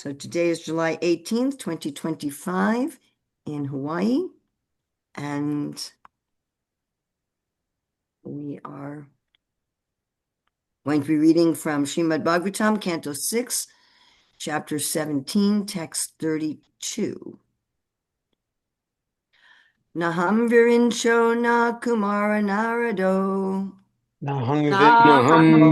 So today is July 18th, 2025 in Hawaii. And we are going to be reading from Śrīmad-Bhāgavatam, Canto 6, Chapter 17, Text 32. Naham virincho na kumara narado. Naham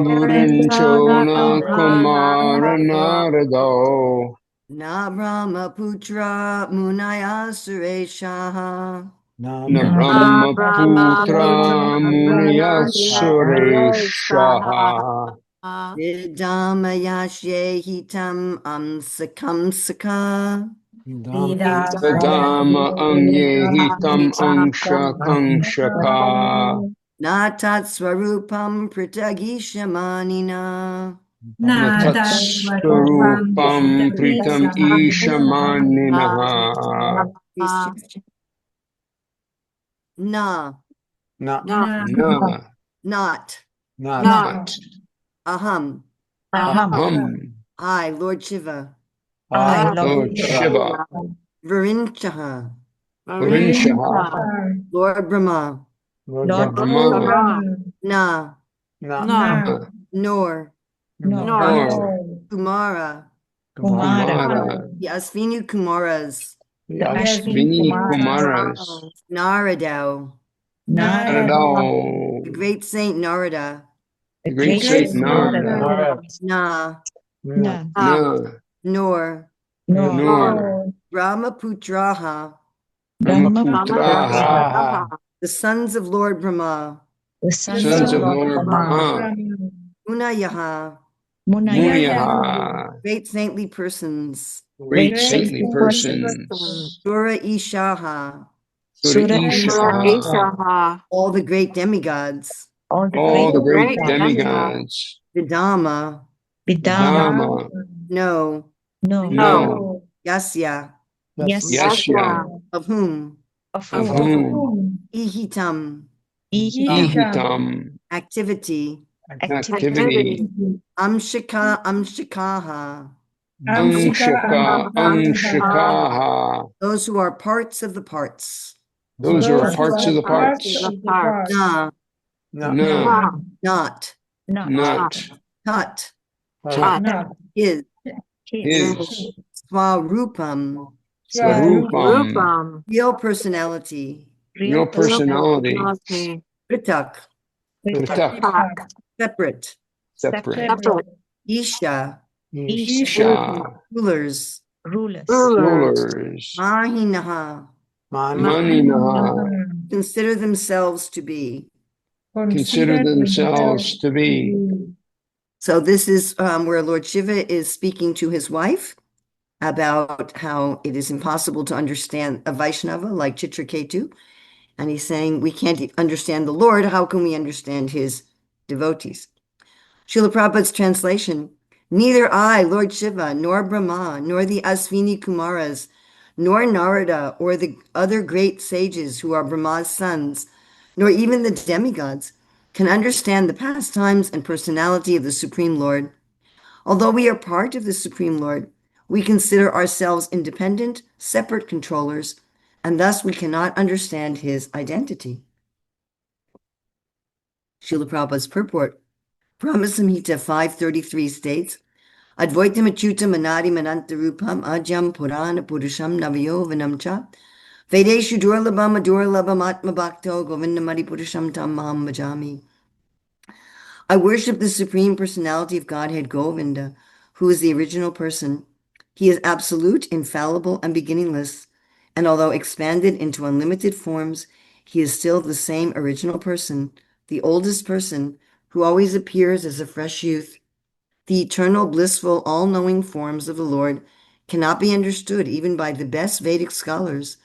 virincho na kumara narado. Na brahmaputra munaya sureshaha. Na brahmaputra munaya sureshaha. Vidamayasye hitam amsakamsaka. Vedama angyehitam angshakamshaka. Natat swarupam pritagishamanina. Natat-swarupam pritam ishamaninaha. Na. Not. Aham. I, Lord Shiva. Lord Shiva. Virinchaha. Virinchaha. Lord Brahma. Lord Brahma. Na. Nor. Kumara. The Asvini Kumaras. Ashvini Kumaras. Naradao. Naradao. The great Saint Narada. The great Saint Narada. Na. Nor. Brahmaputraha. Brahmaputraha. The sons of Lord Brahma. Sons of Lord Brahma. Munayaha. Great saintly persons. Great saintly persons. Sura Ishaha. All the great demigods. All the great demigods. Vidama. No. Yasya. Of whom? Ihitam. Activity. Amshikaha. Those who are parts of the parts. Those who are parts of the parts. Not. Tat. Is. Swarupam. Real personality. Pritak. Separate. Isha. Rulers. Mahinaha. Consider themselves to be. So this is where Lord Shiva is speaking to his wife about how it is impossible to understand a Vaishnava like Chitraketu. And he's saying, we can't understand the Lord. How can we understand his devotees? Srila Prabhupada's translation, neither I, Lord Shiva, nor Brahma, nor the Asvini Kumaras, nor Narada, or the other great sages who are Brahma's sons, nor even the demigods, can understand the pastimes and personality of the Supreme Lord. Although we are part of the Supreme Lord, we consider ourselves independent, separate controllers, and thus we cannot understand his identity. Srila Prabhupada's purport, Brahma Samhita 533 states, Advaitam achyutam anadi manantarupam ajam purana purusham navayo vinamcha Vedeshu durlabham adurlabham atma bhakto govindamadi purusham tam maham bhajami. I worship the Supreme Personality of Godhead Govinda, who is the original person. He is absolute, infallible, and beginningless, and although expanded into unlimited forms, he is still the same original person, the oldest person, who always appears as a fresh youth. The eternal, blissful, all-knowing forms of the Lord cannot be understood even by the best Vedic scholars,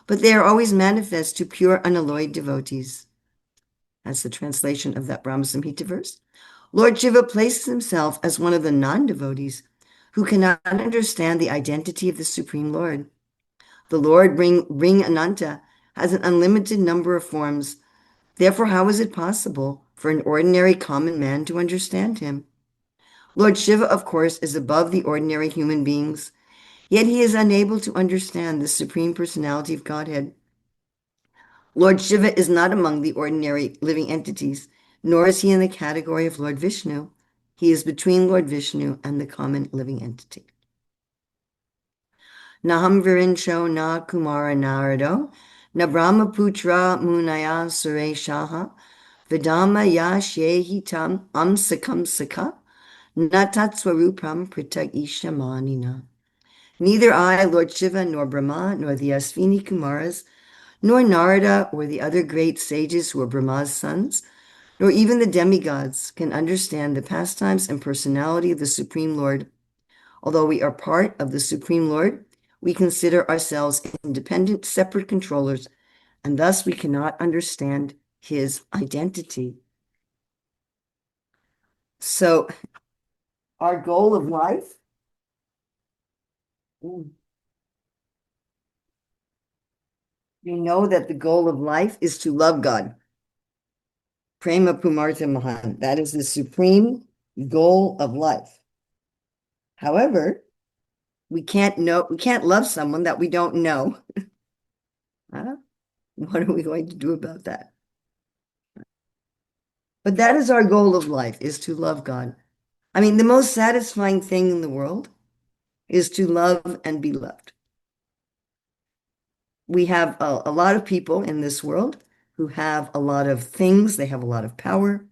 but they are always manifest to pure, unalloyed devotees. That's the translation of that Brahma Samhita verse. Lord Shiva places himself as one of the non-devotees who cannot understand the identity of the Supreme Lord. The Lord, Ring Ananta, has an unlimited number of forms. Therefore, how is it possible for an ordinary common man to understand him? Lord Shiva, of course, is above the ordinary human beings, yet he is unable to understand the Supreme Personality of Godhead. Lord Shiva is not among the ordinary living entities, nor is he in the category of Lord Vishnu. He is between Lord Vishnu and the common living entity. Naham Virincho na Kumara Narado, na Brahmaputra Munaya Sureshaha, Vidama ya Shehitam Amsakam Saka, Natatswarupam Pritag Ishamanina. Neither I, Lord Shiva, nor Brahma, nor the Asvini Kumaras, nor Narada or the other great sages who are Brahma's sons, nor even the demigods can understand the pastimes and personality of the Supreme Lord. Although we are part of the Supreme Lord, we consider ourselves independent, separate controllers, and thus we cannot understand his identity. So, our goal of life, we know that the goal of life is to love God. Prema Pumarta Mahan. That is the supreme goal of life. However, we can't love someone that we don't know. Huh? What are we going to do about that? But that is our goal of life, is to love God. I mean, the most satisfying thing in the world is to love and be loved. We have a lot of people in this world who have a lot of things, they have a lot of power,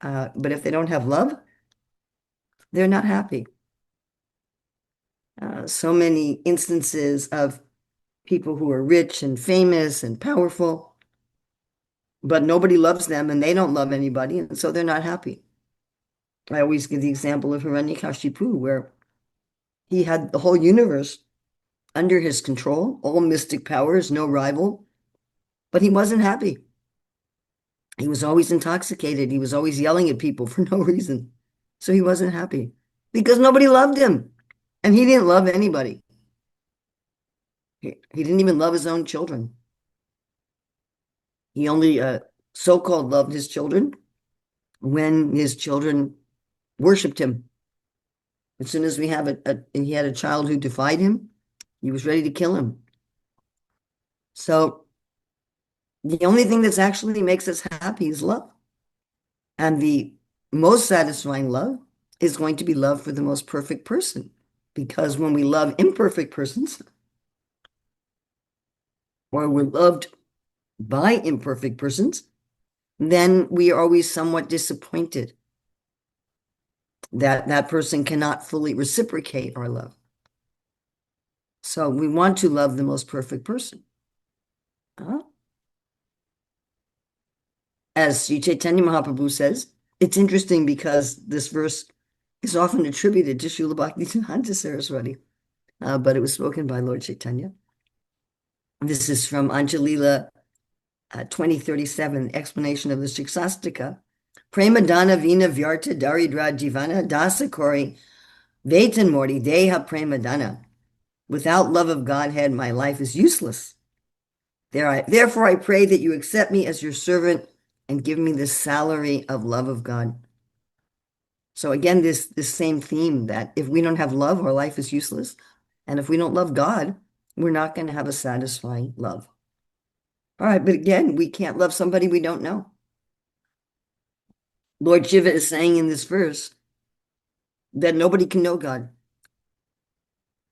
but if they don't have love, they're not happy. So many instances of people who are rich and famous and powerful, but nobody loves them and they don't love anybody, and so they're not happy. I always give the example of Hiranyakashipu, where he had the whole universe under his control, all mystic powers, no rival, but he wasn't happy. He was always intoxicated. He was always yelling at people for no reason. So he wasn't happy because nobody loved him, and he didn't love anybody. He didn't even love his own children. He only so-called loved his children when his children worshipped him. As soon as he had a child who defied him, he was ready to kill him. So the only thing that's actually makes us happy is love. And the most satisfying love is going to be love for the most perfect person. Because when we love imperfect persons, or we're loved by imperfect persons, then we are always somewhat disappointed that that person cannot fully reciprocate our love. So we want to love the most perfect person. As Sri Chaitanya Mahaprabhu says, it's interesting because this verse is often attributed to Srila Bhaktivedanta Saraswati, but it was spoken by Lord Chaitanya. This is from Anjalila 2037, explanation of the Shiksastika. Prema dana vina vyarta daridra jivana dasa kori vetan morti deha prema dana. Without love of Godhead, my life is useless. Therefore, I pray that you accept me as your servant and give me the salary of love of God. So again, this same theme that if we don't have love, our life is useless. And if we don't love God, we're not going to have a satisfying love. All right, but again, we can't love somebody we don't know. Lord Shiva is saying in this verse that nobody can know God.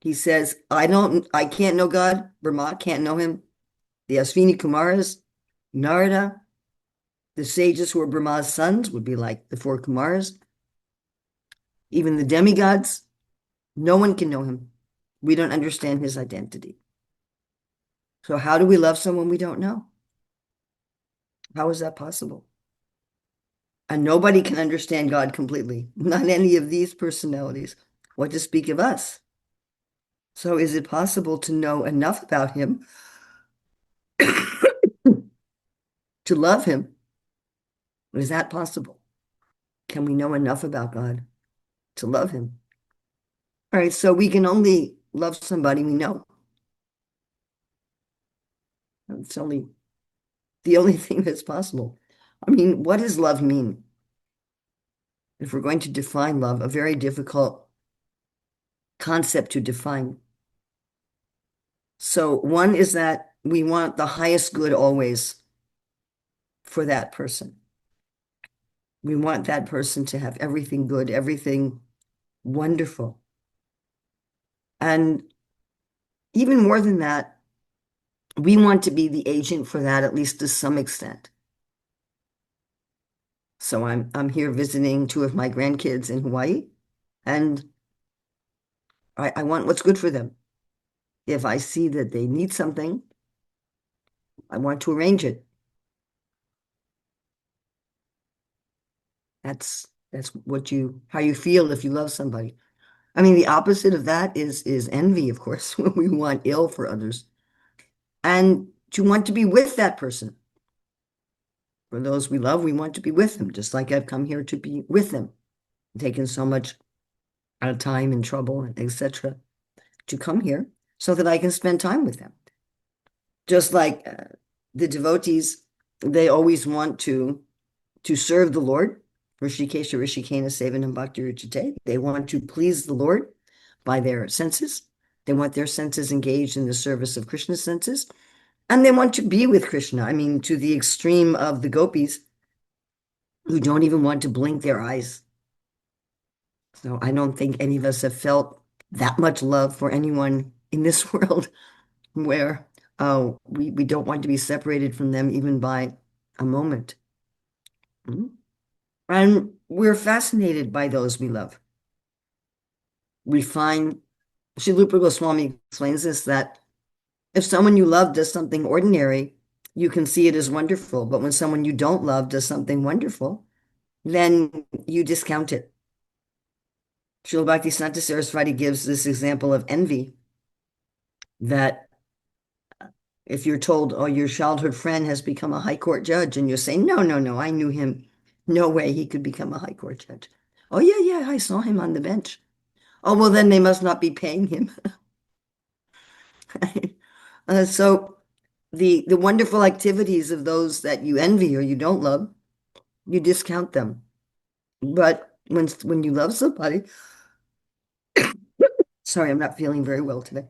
He says, I can't know God. Brahma can't know him. The Asvini Kumaras, Narada, the sages who are Brahma's sons would be like the four Kumaras. Even the demigods, no one can know him. We don't understand his identity. So how do we love someone we don't know? How is that possible? And nobody can understand God completely, not any of these personalities. What to speak of us? So is it possible to know enough about him to love him? Is that possible? Can we know enough about God to love him? All right, so we can only love somebody we know. It's only the only thing that's possible. I mean, what does love mean? if we're going to define love, a very difficult concept to define. So one is that we want the highest good always for that person. We want that person to have everything good, everything wonderful. And even more than that, we want to be the agent for that, at least to some extent. So I'm here visiting two of my grandkids in Hawaii, and I want what's good for them. If I see that they need something, I want to arrange it. That's how you feel if you love somebody. I mean, the opposite of that is envy, of course, when we want ill for others. And to want to be with that person. For those we love, we want to be with them, just like I've come here to be with them, taken so much time and trouble, and etc., to come here so that I can spend time with them. Just like the devotees, they always want to serve the Lord. Rishikesha Rishikena Sevanam Bhakti Ruchite. They want to please the Lord by their senses. They want their senses engaged in the service of Krishna's senses. And they want to be with Krishna. I mean, to the extreme of the gopis who don't even want to blink their eyes. So I don't think any of us have felt that much love for anyone in this world where we don't want to be separated from them even by a moment. And we're fascinated by those we love. We find, Srila Rupa Goswami explains this, that if someone you love does something ordinary, you can see it as wonderful. But when someone you don't love does something wonderful, then you discount it. Srila Bhaktisanta Saraswati gives this example of envy, that if you're told, oh, your childhood friend has become a high court judge, and you say, no, I knew him. No way he could become a high court judge. Oh, yeah, I saw him on the bench. Oh, well, then they must not be paying him. So the wonderful activities of those that you envy or you don't love, you discount them. But when you love somebody, sorry, I'm not feeling very well today.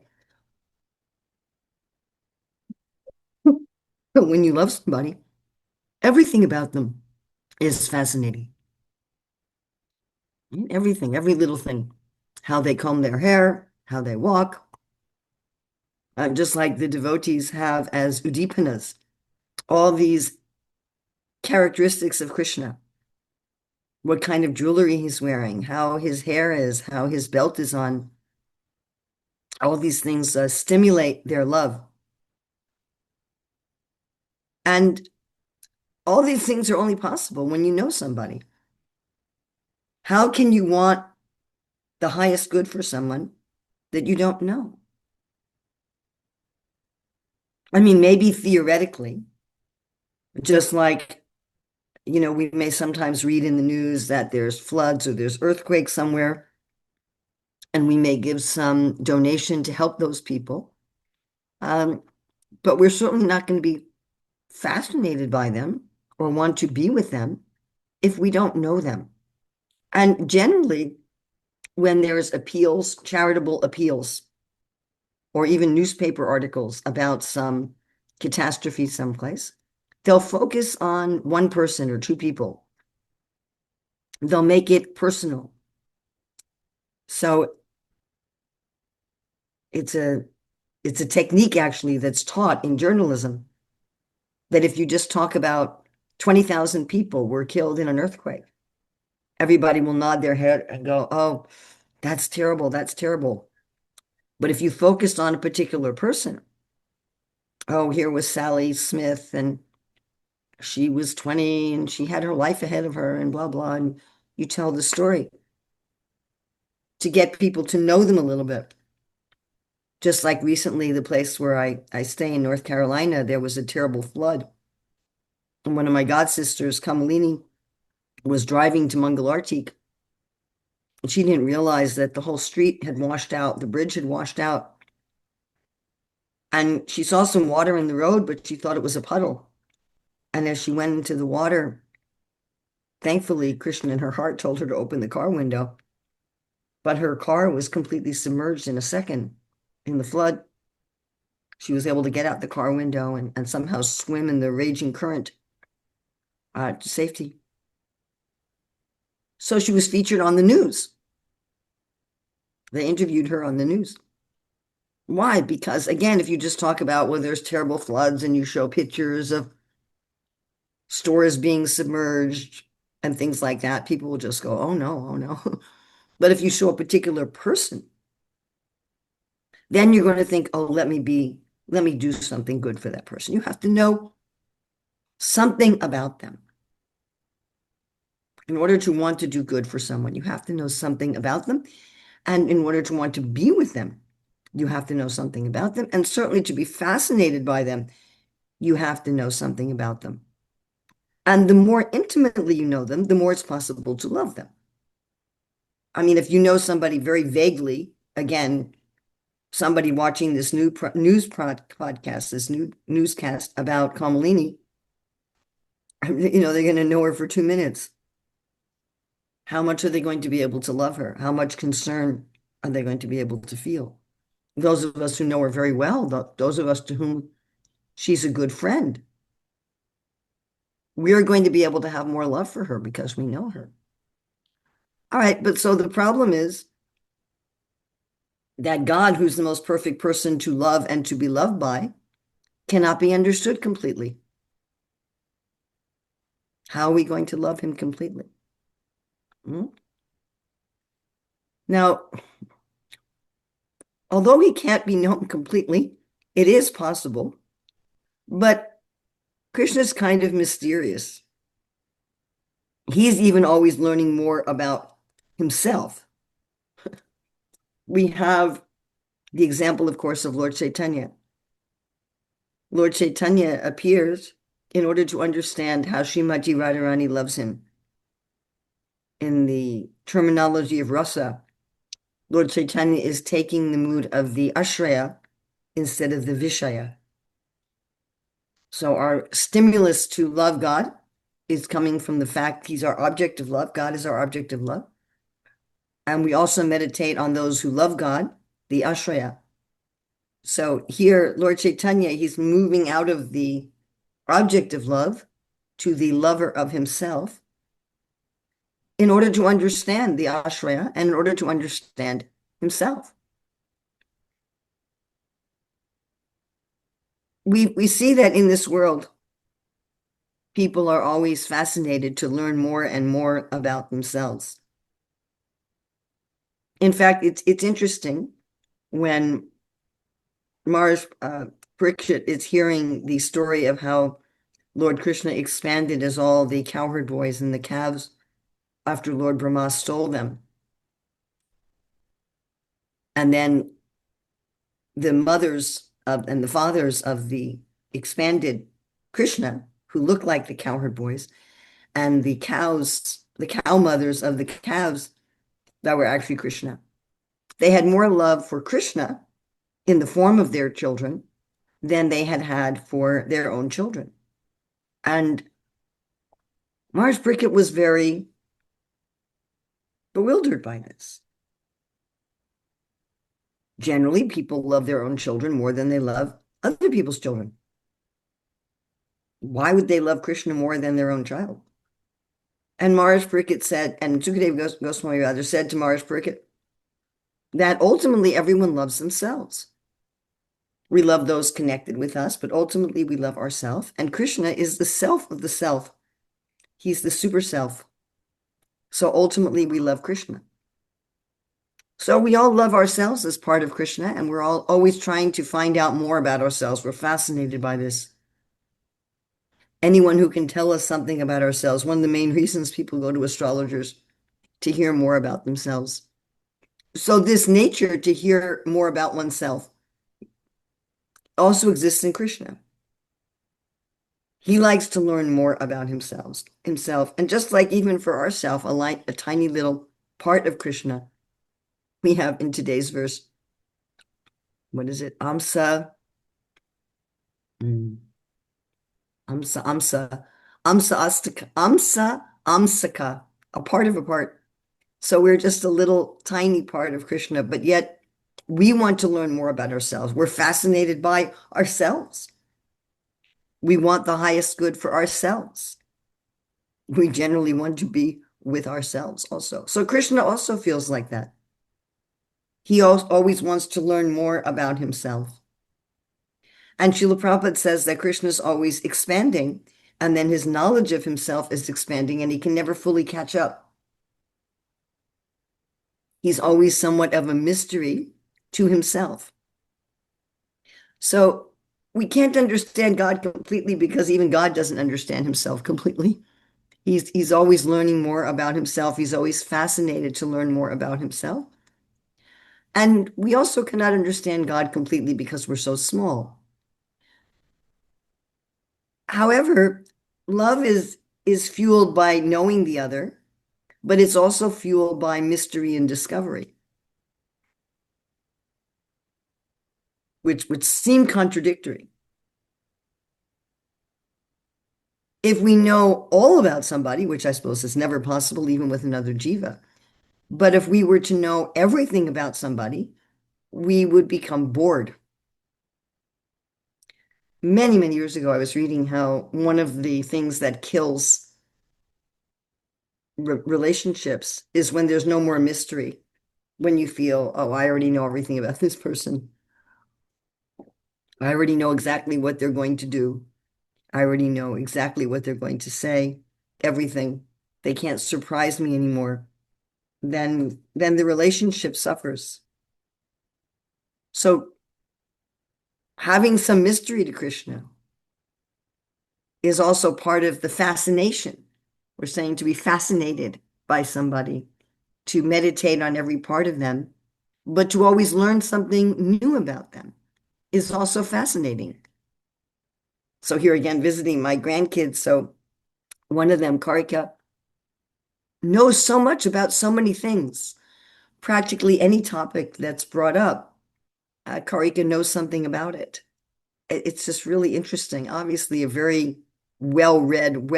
But when you love somebody, everything about them is fascinating. Everything, every little thing, how they comb their hair, how they walk, just like the devotees have as Udipanas, all these characteristics of Krishna, what kind of jewelry he's wearing, how his hair is, how his belt is on. All these things stimulate their love. And all these things are only possible when you know somebody. How can you want the highest good for someone that you don't know? I mean, maybe theoretically, just like, we may sometimes read in the news that there's floods or there's earthquakes somewhere, and we may give some donation to help those people. But we're certainly not going to be fascinated by them or want to be with them if we don't know them. And generally, when there's appeals, charitable appeals, or even newspaper articles about some catastrophe someplace, they'll focus on one person or two people. They'll make it personal. So it's a technique actually that's taught in journalism, that if you just talk about 20,000 people were killed in an earthquake, everybody will nod their head and go, oh, that's terrible, that's terrible. But if you focused on a particular person, oh, here was Sally Smith, and she was 20 and she had her life ahead of her and blah, blah, and you tell the story to get people to know them a little bit. Just like recently, the place where I stay in North Carolina, there was a terrible flood. And one of my god sisters, Kamalini, was driving to Mangalartik. And she didn't realize that the whole street had washed out, the bridge had washed out. And she saw some water in the road, but she thought it was a puddle. And as she went into the water, Thankfully, Krishna in her heart told her to open the car window, but her car was completely submerged in a second in the flood. She was able to get out the car window and somehow swim in the raging current to safety. So she was featured on the news. They interviewed her on the news. Why? Because again, if you just talk about, well, there's terrible floods and you show pictures of stores being submerged and things like that, people will just go, oh no, oh no. But if you show a particular person, then you're going to think, oh, let me do something good for that person. You have to know something about them. In order to want to do good for someone, you have to know something about them. And in order to want to be with them, you have to know something about them. And certainly to be fascinated by them, you have to know something about them. And the more intimately you know them, the more it's possible to love them. I mean, if you know somebody very vaguely, again, somebody watching this podcast, this new newscast about Kamalini, they're going to know her for 2 minutes. How much are they going to be able to love her? How much concern are they going to be able to feel? Those of us who know her very well, those of us to whom she's a good friend, we are going to be able to have more love for her because we know her. All right, but so the problem is that God, who's the most perfect person to love and to be loved by, cannot be understood completely. How are we going to love him completely? Now, although he can't be known completely, it is possible, but Krishna's kind of mysterious. He's even always learning more about himself. We have the example, of course, of Lord Chaitanya. Lord Chaitanya appears in order to understand how Srimati Radharani loves him. In the terminology of rasa, Lord Chaitanya is taking the mood of the ashraya instead of the vishaya. So our stimulus to love God is coming from the fact he's our object of love. God is our object of love. And we also meditate on those who love God, the ashraya. So here, Lord Chaitanya, he's moving out of the object of love to the lover of himself in order to understand the ashraya and in order to understand himself. We see that in this world, people are always fascinated to learn more and more about themselves. In fact, it's interesting when Maharaj Parikshit is hearing the story of how Lord Krishna expanded as all the cowherd boys and the calves after Lord Brahma stole them. And then the mothers and the fathers of the expanded Krishna, who looked like the cowherd boys, and the cows, the cow mothers of the calves that were actually Krishna. They had more love for Krishna in the form of their children than they had had for their own children. And Maharaj Parikshit was very bewildered by this. Generally, people love their own children more than they love other people's children. Why would they love Krishna more than their own child? And Maharaj Parikshit said, and Sukadeva Goswami rather said to Maharaj Parikshit, that ultimately everyone loves themselves. We love those connected with us, but ultimately we love ourselves. And Krishna is the self of the self. He's the super self. So ultimately we love Krishna. So we all love ourselves as part of Krishna, and we're all always trying to find out more about ourselves. We're fascinated by this. Anyone who can tell us something about ourselves, one of the main reasons people go to astrologers, to hear more about themselves. So this nature to hear more about oneself also exists in Krishna. He likes to learn more about himself. And just like even for ourselves, a tiny little part of Krishna, we have in today's verse, what is it? Amsa Astaka Amsaka, a part of a part. So we're just a little tiny part of Krishna, but yet we want to learn more about ourselves. We're fascinated by ourselves. We want the highest good for ourselves. We generally want to be with ourselves also. So Krishna also feels like that. He always wants to learn more about himself. And Srila Prabhupada says that Krishna is always expanding, and then his knowledge of himself is expanding, and he can never fully catch up. He's always somewhat of a mystery to himself. So we can't understand God completely because even God doesn't understand himself completely. He's always learning more about himself. He's always fascinated to learn more about himself. And we also cannot understand God completely because we're so small. However, love is fueled by knowing the other, but it's also fueled by mystery and discovery, which seem contradictory. If we know all about somebody, which I suppose is never possible even with another jiva, but if we were to know everything about somebody, we would become bored. Many, many years ago, I was reading how one of the things that kills relationships is when there's no more mystery, when you feel, oh, I already know everything about this person. I already know exactly what they're going to do. I already know exactly what they're going to say, everything. They can't surprise me anymore. Then the relationship suffers. So having some mystery to Krishna is also part of the fascination. We're saying to be fascinated by somebody, to meditate on every part of them, but to always learn something new about them is also fascinating. So here again, visiting my grandkids. So one of them, Karika, knows so much about so many things. Practically any topic that's brought up, Karika knows something about it. It's just really interesting. Obviously, a very well-read,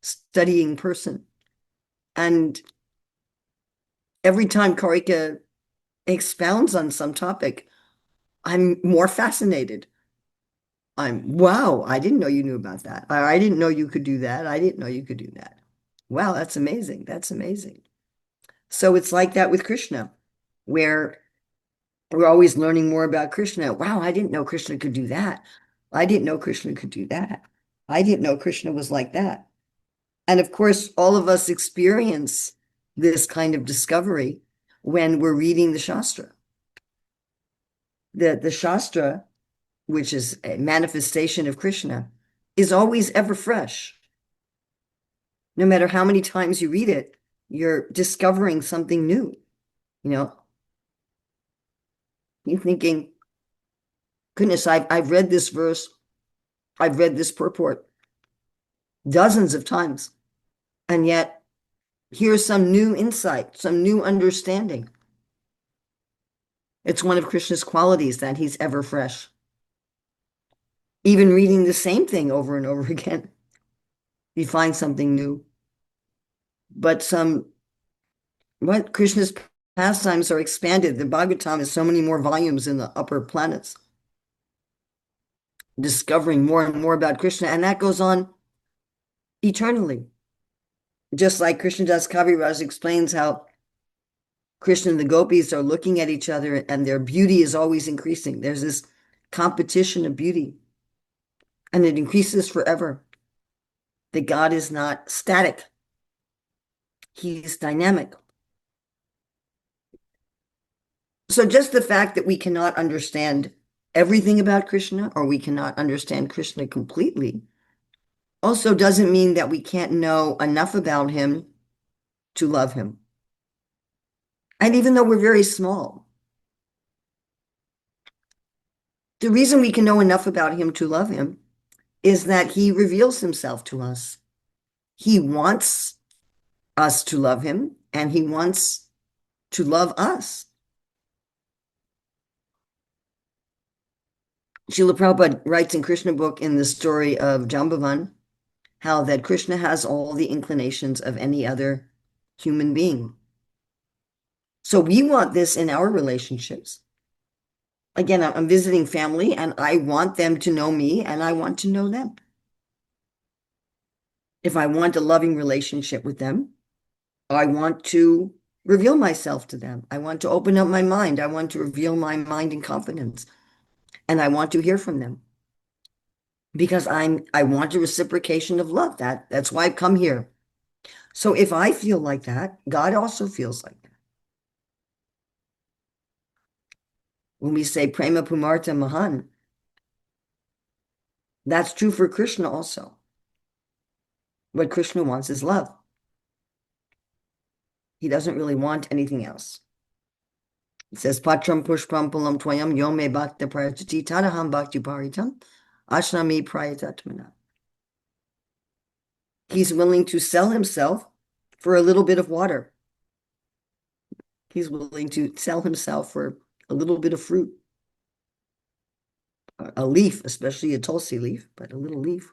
studying person. And every time Karika expounds on some topic, I'm more fascinated. Wow, I didn't know you knew about that. I didn't know you could do that. I didn't know you could do that. Wow, that's amazing. That's amazing. So it's like that with Krishna, where we're always learning more about Krishna. Wow, I didn't know Krishna could do that. I didn't know Krishna could do that. I didn't know Krishna was like that. And of course, all of us experience this kind of discovery when we're reading the Shastra. The Shastra, which is a manifestation of Krishna, is always ever fresh. No matter how many times you read it, you're discovering something new. You know, you're thinking, goodness, I've read this verse, I've read this purport dozens of times, and yet here's some new insight, some new understanding. It's one of Krishna's qualities that he's ever fresh. Even reading the same thing over and over again, you find something new. But what Krishna's pastimes are expanded. The Bhagavatam has so many more volumes in the upper planets, discovering more and more about Krishna, and that goes on eternally. Just like Krishnadas Kaviraj explains how Krishna and the gopis are looking at each other and their beauty is always increasing. There's this competition of beauty, and it increases forever. That God is not static. He's dynamic. So just the fact that we cannot understand everything about Krishna, or we cannot understand Krishna completely, also doesn't mean that we can't know enough about him to love him. And even though we're very small, the reason we can know enough about him to love him is that he reveals himself to us. He wants us to love him, and he wants to love us. Srila Prabhupada writes in Krishna book in the story of Jambavan how that Krishna has all the inclinations of any other human being. So we want this in our relationships. Again, I'm visiting family and I want them to know me and I want to know them. If I want a loving relationship with them, I want to reveal myself to them. I want to open up my mind. I want to reveal my mind in confidence. And I want to hear from them. Because I want a reciprocation of love. That's why I've come here. So if I feel like that, God also feels like that. When we say prema pumarta mahan, that's true for Krishna also. What Krishna wants is love. He doesn't really want anything else. It says, Patram pushpam pulam twayam yome bhakta prayatati tadaham bhakti paritam ashnami prayatatmana. He's willing to sell himself for a little bit of water. He's willing to sell himself for a little bit of fruit. A leaf, especially a tulsi leaf, but a little leaf,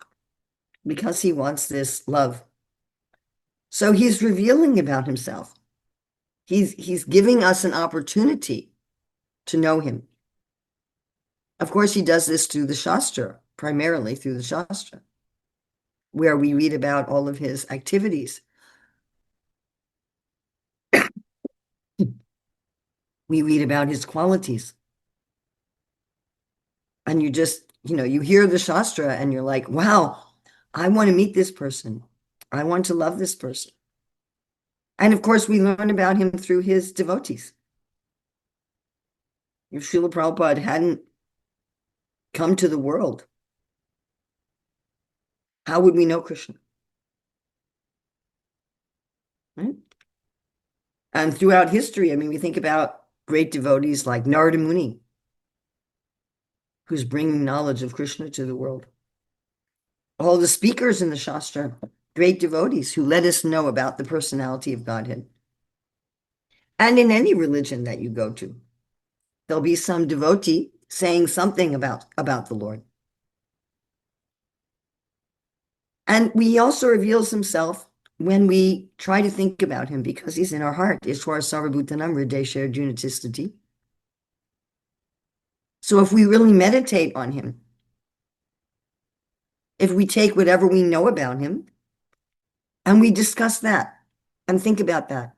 because he wants this love. So he's revealing about himself. He's giving us an opportunity to know him. Of course, he does this through the Shastra, primarily through the Shastra, where we read about all of his activities. We read about his qualities. And you just, you hear the Shastra and you're like, wow, I want to meet this person. I want to love this person. And of course, we learn about him through his devotees. If Srila Prabhupada hadn't come to the world, how would we know Krishna? Right? And throughout history, we think about great devotees like Narada Muni, who's bringing knowledge of Krishna to the world. All the speakers in the Shastra, great devotees who let us know about the personality of Godhead. And in any religion that you go to, there'll be some devotee saying something about the Lord. And he also reveals himself when we try to think about him, because he's in our heart. Ishwar Sarvabhutanam Hridaya Arjuna Tistati. So if we really meditate on him, if we take whatever we know about him and we discuss that and think about that.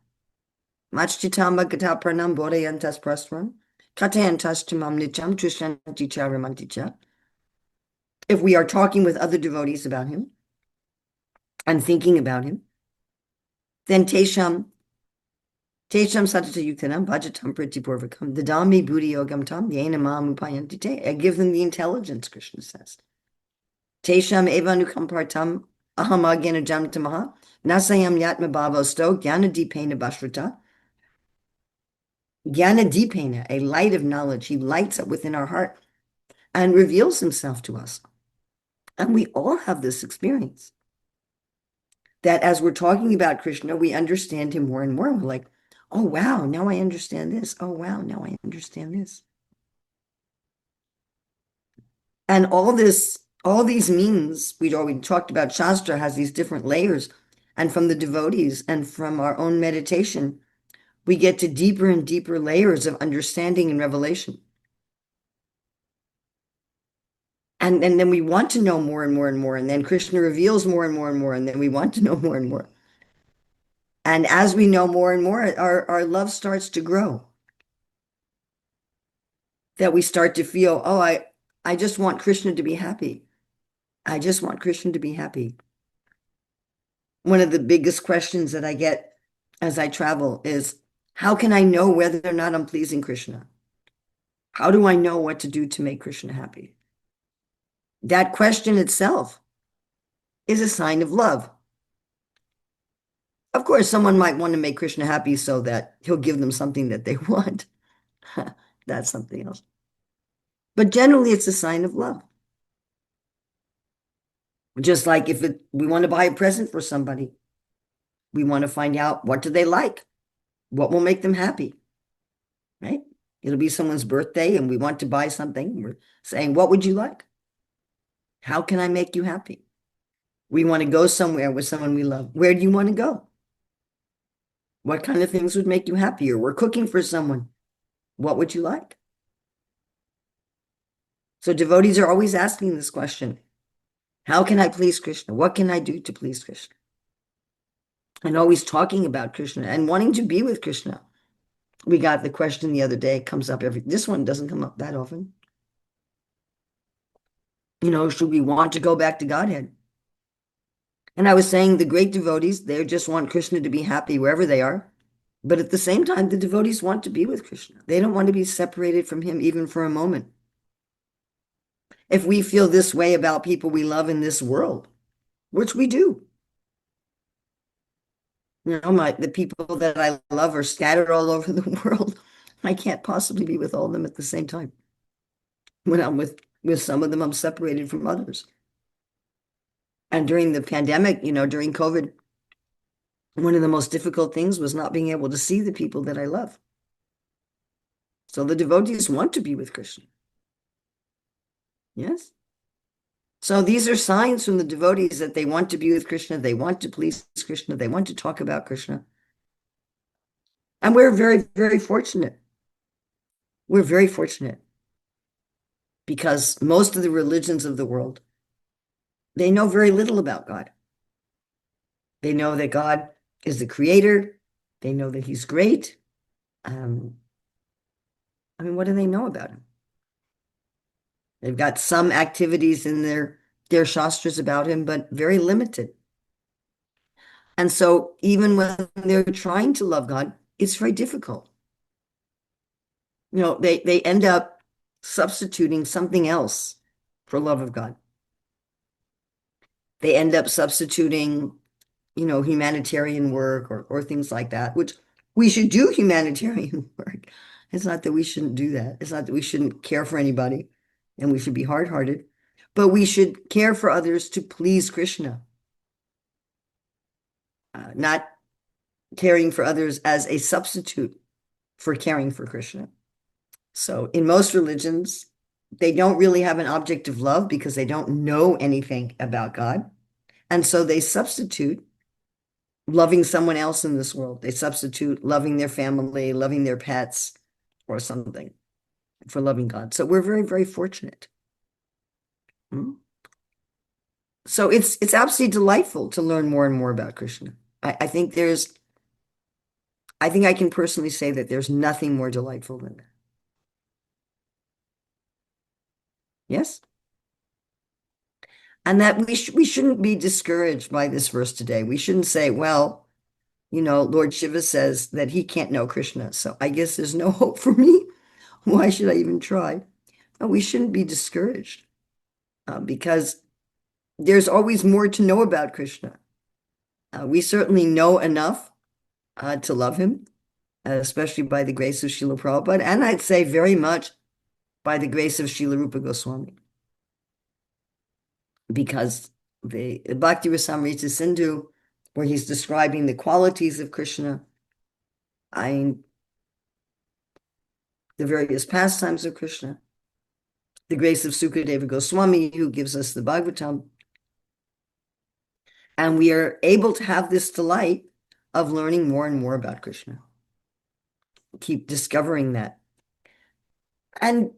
Machchitamba gata pranam bodayantas prastram katayantas tamam nityam trishanti charamanticha. If we are talking with other devotees about him and thinking about him, then tesham satata yuktanam bhajatam pritipurvakam dadami buddhi yogam tam yena mam upayantite. I give them the intelligence, Krishna says. Tesham evanukam partam ahamagena jamtamaha nasayam yatma bhavosto jnana dipena bashrata. Jnana dipena, a light of knowledge. He lights up within our heart and reveals himself to us. And we all have this experience. That as we're talking about Krishna, we understand him more and more. We're like, oh, wow, now I understand this. Oh, wow, now I understand this. And all these means, we'd already talked about, Shastra has these different layers. And from the devotees and from our own meditation, we get to deeper and deeper layers of understanding and revelation. And then we want to know more and more and more. And then Krishna reveals more and more and more. And then we want to know more and more. And as we know more and more, our love starts to grow. That we start to feel, oh, I just want Krishna to be happy. I just want Krishna to be happy. One of the biggest questions that I get as I travel is, how can I know whether or not I'm pleasing Krishna? How do I know what to do to make Krishna happy? That question itself is a sign of love. Of course, someone might want to make Krishna happy so that he'll give them something that they want. That's something else. But generally, it's a sign of love. Just like if we want to buy a present for somebody, we want to find out, what do they like? What will make them happy? Right? It'll be someone's birthday and we want to buy something. We're saying, what would you like? How can I make you happy? We want to go somewhere with someone we love. Where do you want to go? What kind of things would make you happier? We're cooking for someone. What would you like? So devotees are always asking this question. How can I please Krishna? What can I do to please Krishna? And always talking about Krishna and wanting to be with Krishna. We got the question the other day, it comes up this one doesn't come up that often. Should we want to go back to Godhead? And I was saying the great devotees, they just want Krishna to be happy wherever they are. But at the same time, the devotees want to be with Krishna. They don't want to be separated from him even for a moment. If we feel this way about people we love in this world, which we do, the people that I love are scattered all over the world. I can't possibly be with all of them at the same time. When I'm with some of them, I'm separated from others. And during the pandemic, during COVID, one of the most difficult things was not being able to see the people that I love. So the devotees want to be with Krishna. Yes? So these are signs from the devotees that they want to be with Krishna, they want to please Krishna, they want to talk about Krishna. And we're very, very fortunate. We're very fortunate because most of the religions of the world, they know very little about God. They know that God is the creator. They know that he's great. What do they know about him? They've got some activities in their shastras about him, but very limited. And so even when they're trying to love God, it's very difficult. They end up substituting something else for love of God. They end up substituting, humanitarian work or things like that, which we should do humanitarian work. It's not that we shouldn't do that. It's not that we shouldn't care for anybody and we should be hard-hearted, but we should care for others to please Krishna. Not caring for others as a substitute for caring for Krishna. So in most religions, they don't really have an object of love because they don't know anything about God. And so they substitute loving someone else in this world. They substitute loving their family, loving their pets, or something for loving God. So we're very, very fortunate. So it's absolutely delightful to learn more and more about Krishna. I think I can personally say that there's nothing more delightful than that. Yes? And that we shouldn't be discouraged by this verse today. We shouldn't say, well, Lord Shiva says that he can't know Krishna, so I guess there's no hope for me. Why should I even try? No, we shouldn't be discouraged because there's always more to know about Krishna. We certainly know enough to love him, especially by the grace of Srila Prabhupada, and I'd say very much by the grace of Srila Rupa Goswami. Because the Bhakti Rasamrita Sindhu, where he's describing the qualities of Krishna, the various pastimes of Krishna, the grace of Sukadeva Goswami, who gives us the Bhagavatam, and we are able to have this delight of learning more and more about Krishna. Keep discovering that. And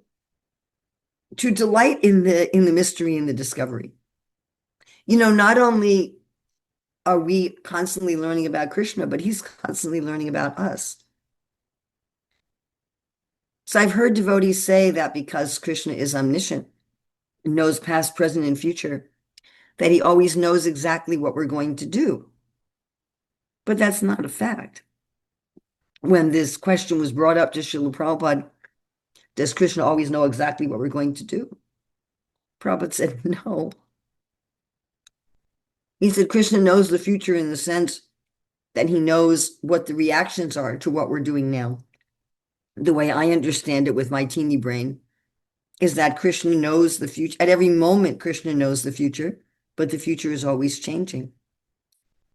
to delight in the mystery and the discovery. Not only are we constantly learning about Krishna, but he's constantly learning about us. So I've heard devotees say that because Krishna is omniscient, knows past, present, and future, that he always knows exactly what we're going to do. But that's not a fact. When this question was brought up to Srila Prabhupada, does Krishna always know exactly what we're going to do? Prabhupada said, no. He said, Krishna knows the future in the sense that he knows what the reactions are to what we're doing now. The way I understand it with my teeny brain is that Krishna knows the future. At every moment, Krishna knows the future, but the future is always changing.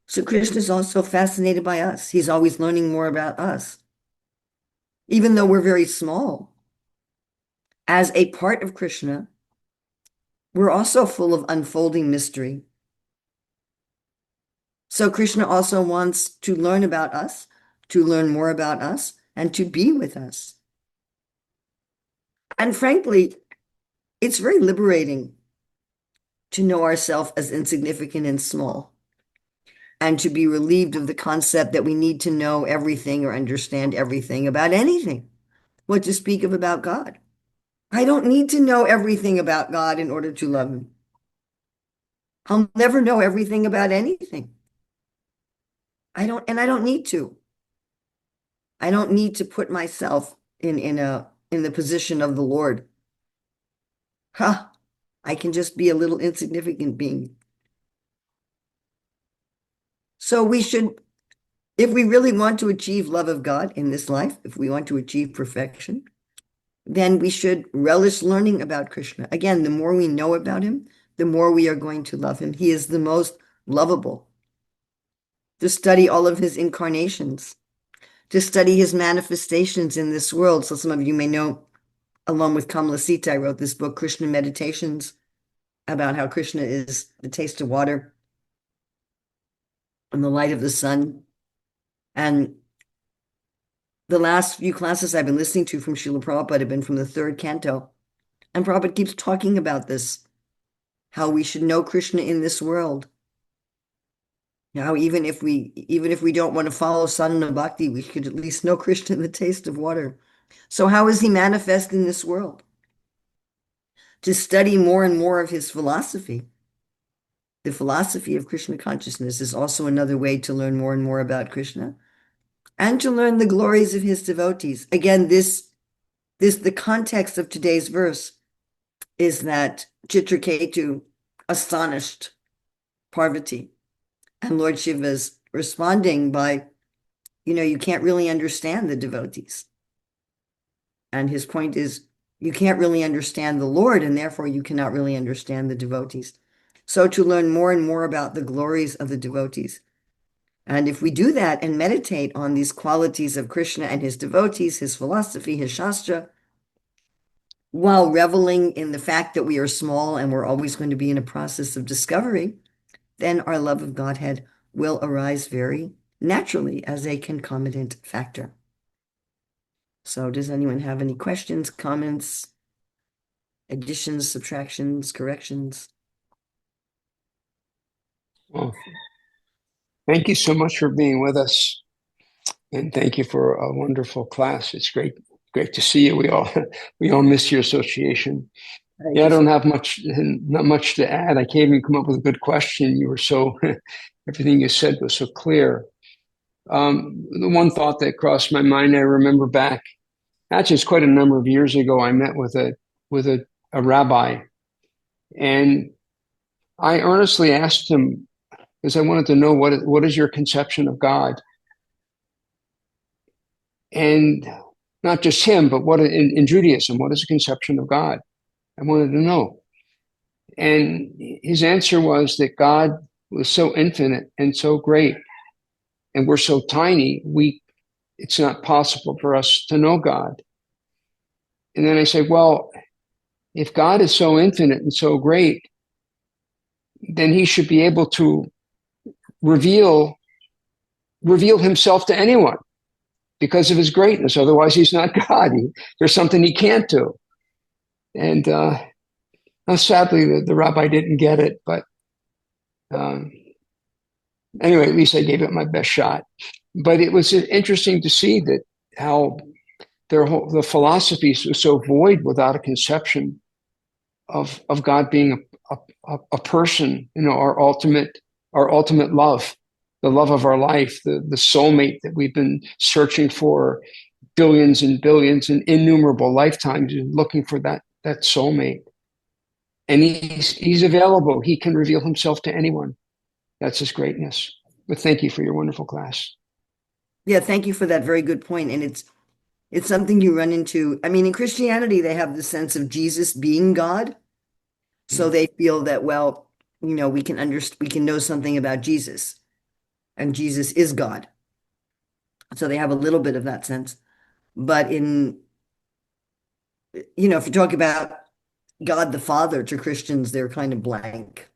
So Krishna is also fascinated by us. He's always learning more about us. Even though we're very small, as a part of Krishna, we're also full of unfolding mystery. So Krishna also wants to learn about us, to learn more about us, and to be with us. And frankly, it's very liberating to know ourselves as insignificant and small, and to be relieved of the concept that we need to know everything or understand everything about anything. What to speak of about God? I don't need to know everything about God in order to love him. I'll never know everything about anything. I don't need to. I don't need to put myself in the position of the Lord. Huh. I can just be a little insignificant being. So we should, if we really want to achieve love of God in this life, if we want to achieve perfection, then we should relish learning about Krishna. Again, the more we know about him, the more we are going to love him. He is the most lovable. To study all of his incarnations, to study his manifestations in this world. So some of you may know, along with Kamala Sita, I wrote this book, Krishna Meditations, about how Krishna is the taste of water and the light of the sun. And the last few classes I've been listening to from Srila Prabhupada have been from the third canto. And Prabhupada keeps talking about this, how we should know Krishna in this world. Now, even if we don't want to follow sadhana bhakti, we should at least know Krishna in the taste of water. So how is he manifest in this world? To study more and more of his philosophy. The philosophy of Krishna consciousness is also another way to learn more and more about Krishna and to learn the glories of his devotees. Again, the context of today's verse is that Chitraketu astonished Parvati, and Lord Shiva is responding by, you can't really understand the devotees. And his point is, you can't really understand the Lord, and therefore you cannot really understand the devotees. So to learn more and more about the glories of the devotees. And if we do that and meditate on these qualities of Krishna and his devotees, his philosophy, his Shastra, while reveling in the fact that we are small and we're always going to be in a process of discovery, then our love of Godhead will arise very naturally as a concomitant factor. So does anyone have any questions, comments, additions, subtractions, corrections? Well, thank you so much for being with us. And thank you for a wonderful class. It's great to see you. We all miss your association. Yeah, I don't have not much to add. I can't even come up with a good question. You were so, everything you said was so clear. The one thought that crossed my mind, I remember back, actually it's quite a number of years ago, I met with a rabbi, and I earnestly asked him, because I wanted to know what is your conception of God? And not just him, but what in Judaism, what is the conception of God? I wanted to know. And his answer was that God was so infinite and so great, and we're so tiny, it's not possible for us to know God. And then I said, well, if God is so infinite and so great, then he should be able to reveal himself to anyone because of his greatness. Otherwise, he's not God. There's something he can't do. And sadly, the rabbi didn't get it. But anyway, at least I gave it my best shot. But it was interesting to see that how the philosophies were so void without a conception of God being a person, our ultimate love, the love of our life, the soulmate that we've been searching for billions and billions and innumerable lifetimes, looking for that soulmate. And he's available. He can reveal himself to anyone. That's his greatness. But thank you for your wonderful class. Yeah, thank you for that very good point. And it's something you run into. I mean, in Christianity, they have the sense of Jesus being God. So they feel that, well, we can know something about Jesus, and Jesus is God. So they have a little bit of that sense. But if you talk about God the Father to Christians, they're kind of blank.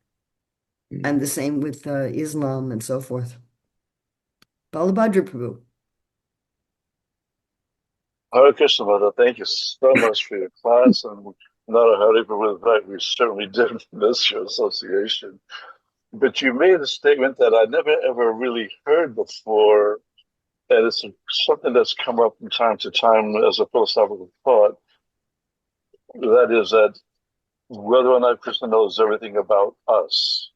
And the same with Islam and so forth. Balabhadra Prabhu. Hare Krishna, Mother. Thank you so much for your class. And not a hurry, but with that, we certainly did miss your association. But you made a statement that I never ever really heard before, and it's something that's come up from time to time as a philosophical thought. That is that whether or not Krishna knows everything about us,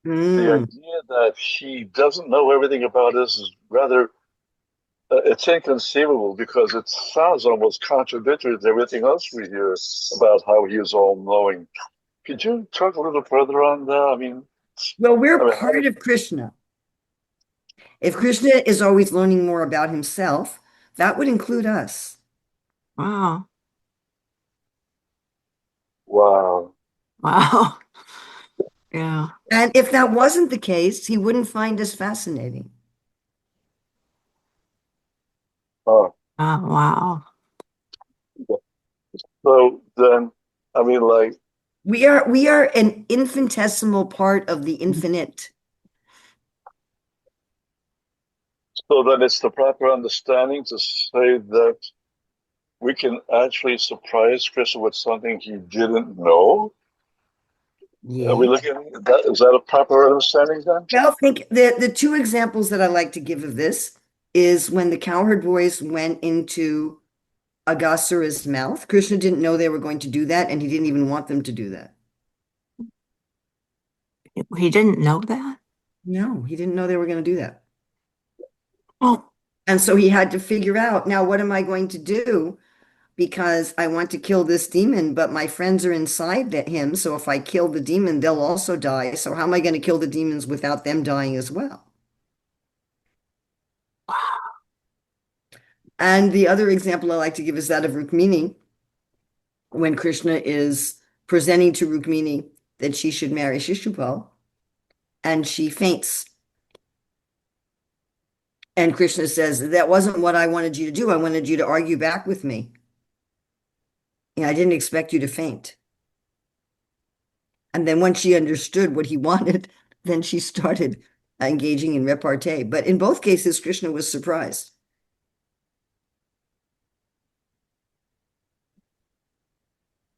the Mm. idea that he doesn't know everything about us is rather it's inconceivable because it sounds almost contradictory to everything else we hear about how he is all knowing. Could you talk a little further on that? Well, we're How part does of Krishna. If Krishna is always learning more about himself, that would include us. Wow. wow? Wow. Yeah. And if that wasn't the case, he wouldn't find us fascinating. Oh, Oh, wow. so then, I mean, like, We are an infinitesimal part of the infinite. so then it's the proper understanding to say that we can actually surprise Krishna with something he didn't know. Are we Yeah. looking at that? Is that a proper understanding then? Well, think the two examples that I like to give of this is when the cowherd boys went into Agasura's mouth. Krishna didn't know they were going to do that, and he didn't even want them to do that. He didn't know that? No, he didn't know they were going to do that. Well, And so he had to figure out, now what am I going to do? Because I want to kill this demon, but my friends are inside him. So if I kill the demon, they'll also die. So how am I going to kill the demons without them dying as well? And the other example I like to give is that of Rukmini, when Krishna is presenting to Rukmini that she should marry Shishupal, and she faints. And Krishna says, that wasn't what I wanted you to do. I wanted you to argue back with me. And I didn't expect you to faint. And then once she understood what he wanted, then she started engaging in repartee. But in both cases, Krishna was surprised.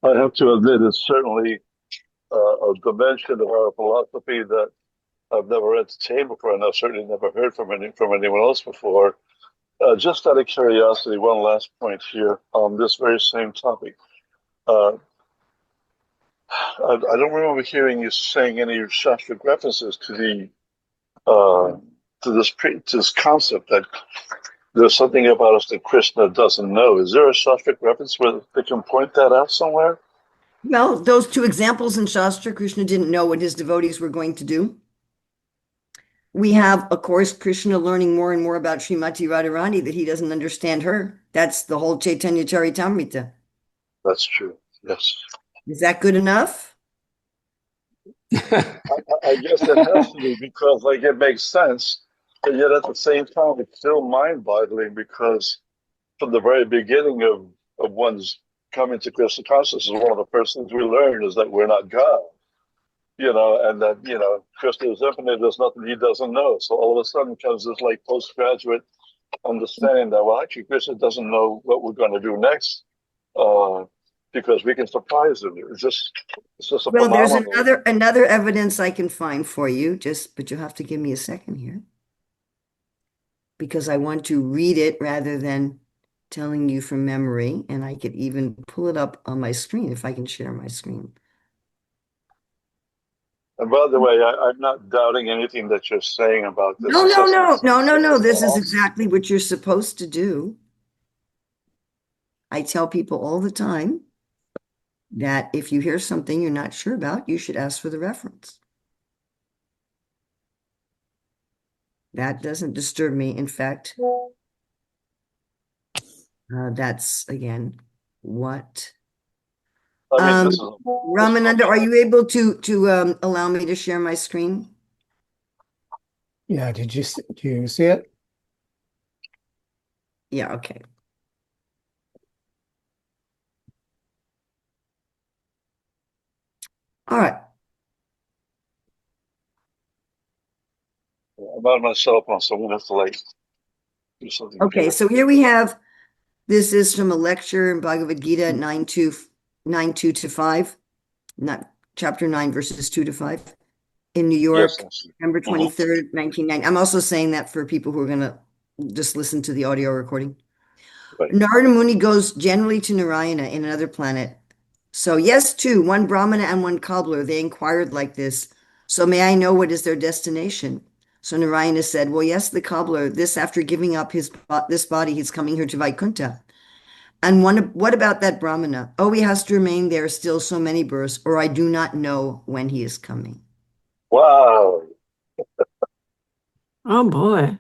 I have to admit, it's certainly a dimension of our philosophy that I've never entertained before, and I've certainly never heard from anyone else before. Just out of curiosity, one last point here on this very same topic. Uh, I don't remember hearing you saying any Shastric references to the to this concept that there's something about us that Krishna doesn't know. Is there a Shastric reference where they can point that out somewhere? Well, those two examples in Shastra, Krishna didn't know what his devotees were going to do. We have, of course, Krishna learning more and more about Srimati Radharani that he doesn't understand her. That's the whole Chaitanya Charitamrita. That's true. Yes. Is that good enough? I guess it has to be because, like, it makes sense, but yet at the same time, it's still mind-boggling because from the very beginning of one's coming to Krishna consciousness, one of the first things we learn is that we're not God, and that, Krishna is infinite, there's nothing he doesn't know. So all of a sudden comes this like postgraduate understanding that, well, actually, Krishna doesn't know what we're going to do next uh, because we can surprise him. It's just a Well, there's phenomenal. another evidence I can find for you, but you have to give me a second here because I want to read it rather than telling you from memory, and I could even pull it up on my screen if I can share my screen. And by the way, I'm not doubting anything that you're saying about this. No, It's no, just no, no, no, no. This is awesome. exactly what you're supposed to do. I tell people all the time that if you hear something you're not sure about, you should ask for the reference. That doesn't disturb me. In fact, that's again what. This is Ramananda, are you able to allow me to share my screen? Yeah, do you see it? Yeah, okay. All right. I'm on my cell phone, so I'm gonna have to like do something. Okay, so here we have, this is from a lecture in Bhagavad Gita 9:2 to 5, not chapter 9, verses 2 to 5, in New York, Yes. November 23rd, 1990. I'm also saying that for people who are going to just listen to the audio recording. Right. Narada Muni goes generally to Narayana in another planet. So yes, two, one Brahmana and one cobbler, they inquired like this. So may I know what is their destination? So Narayana said, well, yes, the cobbler, this after giving up this body, he's coming here to Vaikuntha. And what about that Brahmana? Oh, he has to remain there still so many births, or I do not know when he is coming. Wow. Oh boy.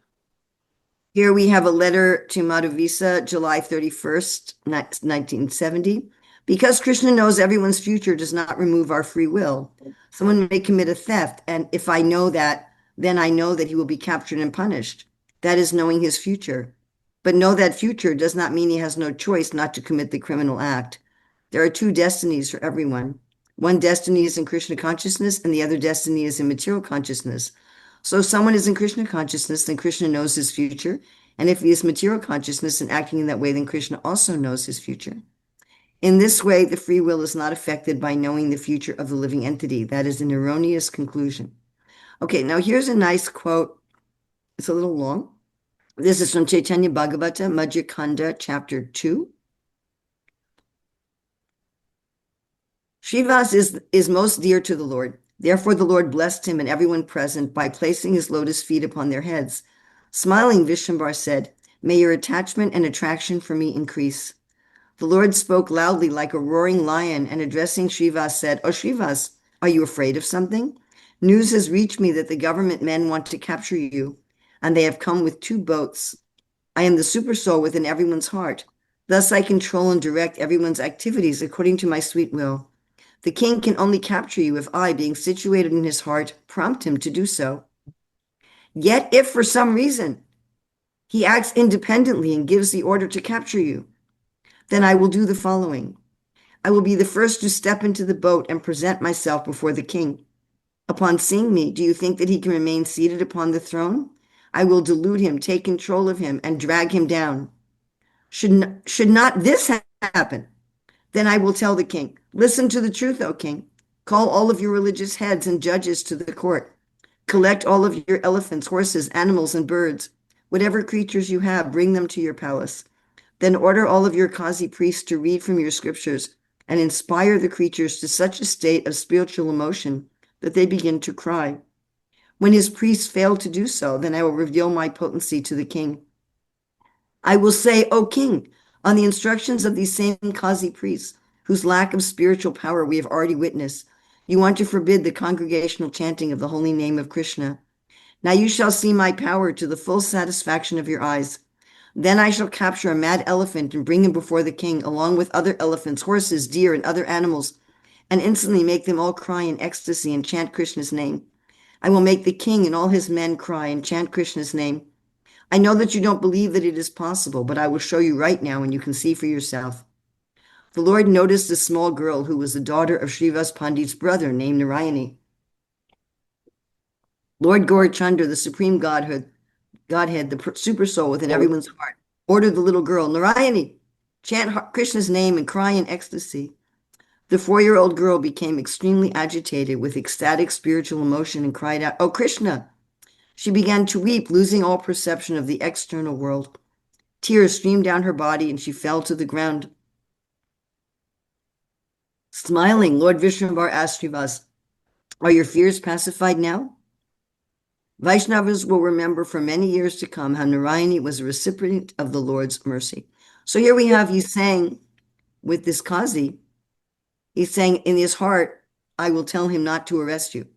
Here we have a letter to Madhuvisa, July 31st, 1970. Because Krishna knows everyone's future does not remove our free will. Someone may commit a theft, and if I know that, then I know that he will be captured and punished. That is knowing his future. But know that future does not mean he has no choice not to commit the criminal act. There are two destinies for everyone. One destiny is in Krishna consciousness, and the other destiny is in material consciousness. So if someone is in Krishna consciousness, then Krishna knows his future. And if he is material consciousness and acting in that way, then Krishna also knows his future. In this way, the free will is not affected by knowing the future of the living entity. That is an erroneous conclusion. Okay, now here's a nice quote. It's a little long. This is from Chaitanya Bhagavatam, Madhya Kanda, chapter 2. Srivas is most dear to the Lord. Therefore, the Lord blessed him and everyone present by placing his lotus feet upon their heads. Smiling, Vishwambar said, may your attachment and attraction for me increase. The Lord spoke loudly like a roaring lion and addressing Srivas said, oh, Srivas, are you afraid of something? News has reached me that the government men want to capture you, and they have come with 2 boats. I am the super soul within everyone's heart. Thus I control and direct everyone's activities according to my sweet will. The king can only capture you if I, being situated in his heart, prompt him to do so. Yet if for some reason he acts independently and gives the order to capture you, then I will do the following. I will be the first to step into the boat and present myself before the king. Upon seeing me, do you think that he can remain seated upon the throne? I will delude him, take control of him, and drag him down. Should not this happen, then I will tell the king, listen to the truth, O king. Call all of your religious heads and judges to the court. Collect all of your elephants, horses, animals, and birds. Whatever creatures you have, bring them to your palace. Then order all of your Qazi priests to read from your scriptures and inspire the creatures to such a state of spiritual emotion that they begin to cry. When his priests fail to do so, then I will reveal my potency to the king. I will say, O king, on the instructions of these same Qazi priests, whose lack of spiritual power we have already witnessed, you want to forbid the congregational chanting of the holy name of Krishna. Now you shall see my power to the full satisfaction of your eyes. Then I shall capture a mad elephant and bring him before the king, along with other elephants, horses, deer, and other animals, and instantly make them all cry in ecstasy and chant Krishna's name. I will make the king and all his men cry and chant Krishna's name. I know that you don't believe that it is possible, but I will show you right now and you can see for yourself. The Lord noticed a small girl who was the daughter of Srivas Pandit's brother named Narayani. Lord Gaurachandra, the supreme Godhead, the super soul within everyone's heart, ordered the little girl, Narayani, chant Krishna's name and cry in ecstasy. The 4-year-old girl became extremely agitated with ecstatic spiritual emotion and cried out, "Oh, Krishna!" She began to weep, losing all perception of the external world. Tears streamed down her body and she fell to the ground. Smiling, Lord Vishnuvar asked Srivas, "Are your fears pacified now?" Vaishnavas will remember for many years to come how Narayani was a recipient of the Lord's mercy. So here we have you saying with this Qazi, he's saying in his heart, I will tell him not to arrest you,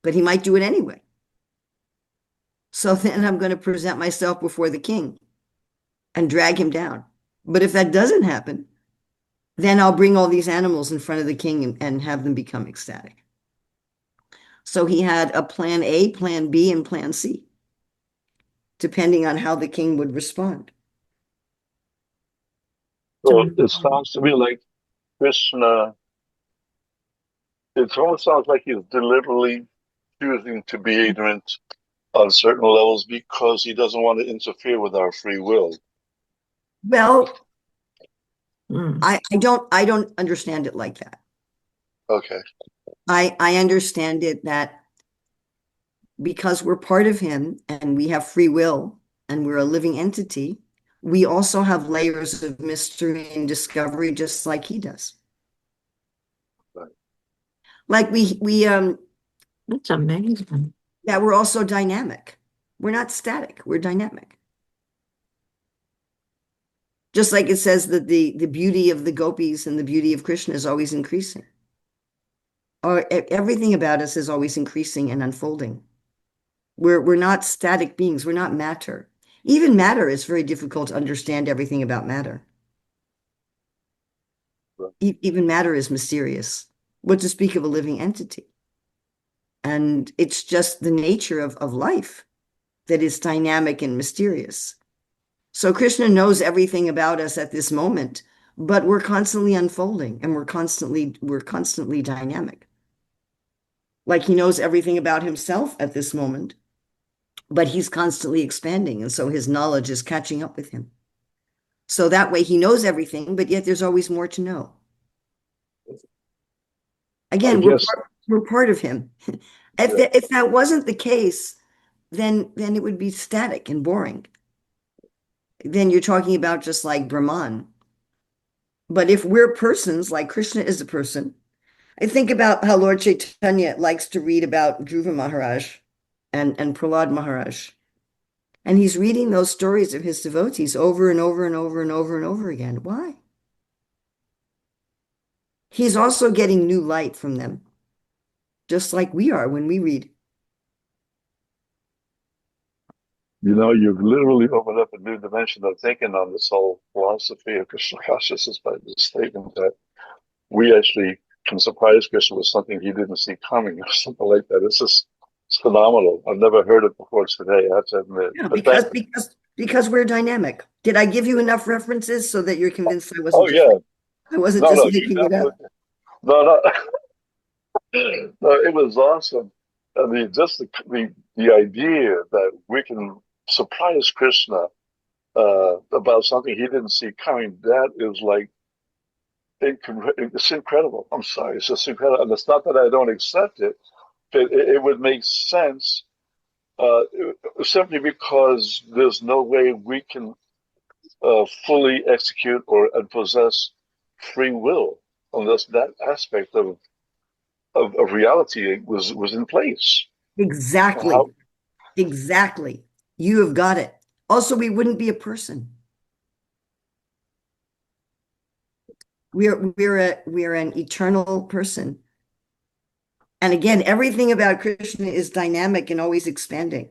but he might do it anyway. So then I'm going to present myself before the king and drag him down. But if that doesn't happen, then I'll bring all these animals in front of the king and have them become ecstatic. So he had a plan A, plan B, and plan C, depending on how the king would respond. So it sounds to me like Krishna, it almost sounds like he's deliberately choosing to be ignorant on certain levels because he doesn't want to interfere with our free will. Well, Mm. I don't understand it like that. Okay. I understand it that because we're part of him and we have free will and we're a living entity, we also have layers of mystery and discovery just like he does. Right. Like That's amazing. that we're also dynamic. We're not static, we're dynamic. Just like it says that the beauty of the gopis and the beauty of Krishna is always increasing. Or everything about us is always increasing and unfolding. We're not static beings, we're not matter. Even matter is very difficult to understand everything about matter. Right. Even matter is mysterious. What to speak of a living entity? And it's just the nature of life that is dynamic and mysterious. So Krishna knows everything about us at this moment, but we're constantly unfolding and we're constantly dynamic. Like he knows everything about himself at this moment, but he's constantly expanding. And so his knowledge is catching up with him. So that way he knows everything, but yet there's always more to know. Again, we're part of him. If that wasn't the case, then it would be static and boring. Then you're talking about just like Brahman. But if we're persons, like Krishna is a person, I think about how Lord Chaitanya likes to read about Dhruva Maharaj and Prahlad Maharaj. And he's reading those stories of his devotees over and over and over and over and over again. Why? He's also getting new light from them, just like we are when we read. You know, you've literally opened up a new dimension of thinking on this whole philosophy of Krishna consciousness by the statement that we actually can surprise Krishna with something he didn't see coming or something like that. It's phenomenal. I've never heard it before today, I have to admit. Yeah, But because we're dynamic. Did I give you enough references so that you're convinced I wasn't oh yeah, I wasn't no, just you making it up? no, no, it was awesome. I mean, just the idea that we can surprise Krishna about something he didn't see coming, that is like, it's incredible. I'm sorry, it's just incredible. And it's not that I don't accept it, but it would make sense simply because there's no way we can fully execute and possess free will unless that aspect of reality was in place. Exactly. How, Exactly. You have got it. Also, we wouldn't be a person. We're an eternal person. And again, everything about Krishna is dynamic and always expanding.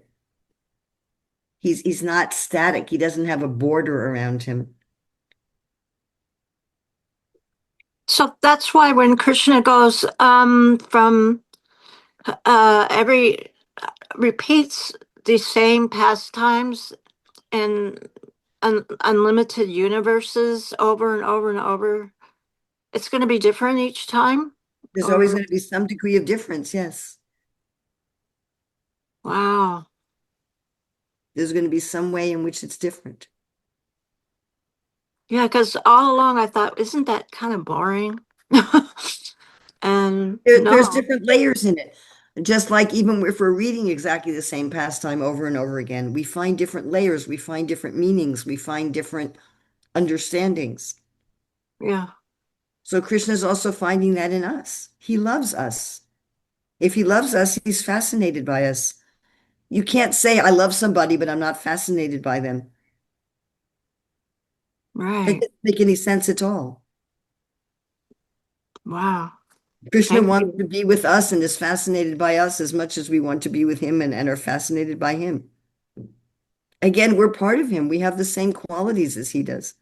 He's not static. He doesn't have a border around him. So that's why when Krishna goes from every repeats the same pastimes in unlimited universes over and over and over, it's going to be different each time? There's Or- always going to be some degree of difference, yes. Wow. There's going to be some way in which it's different. Yeah, because all along I thought, isn't that kind of boring? And There's no, different layers in it. Just like even if we're reading exactly the same pastime over and over again, we find different layers, we find different meanings, we find different understandings. yeah, So Krishna is also finding that in us. He loves us. If he loves us, he's fascinated by us. You can't say, I love somebody, but I'm not fascinated by them. It right. doesn't make any sense at all. Wow. Krishna Thank wants you. to be with us and is fascinated by us as much as we want to be with him and are fascinated by him. Again, we're part of him. We have the same qualities as he does.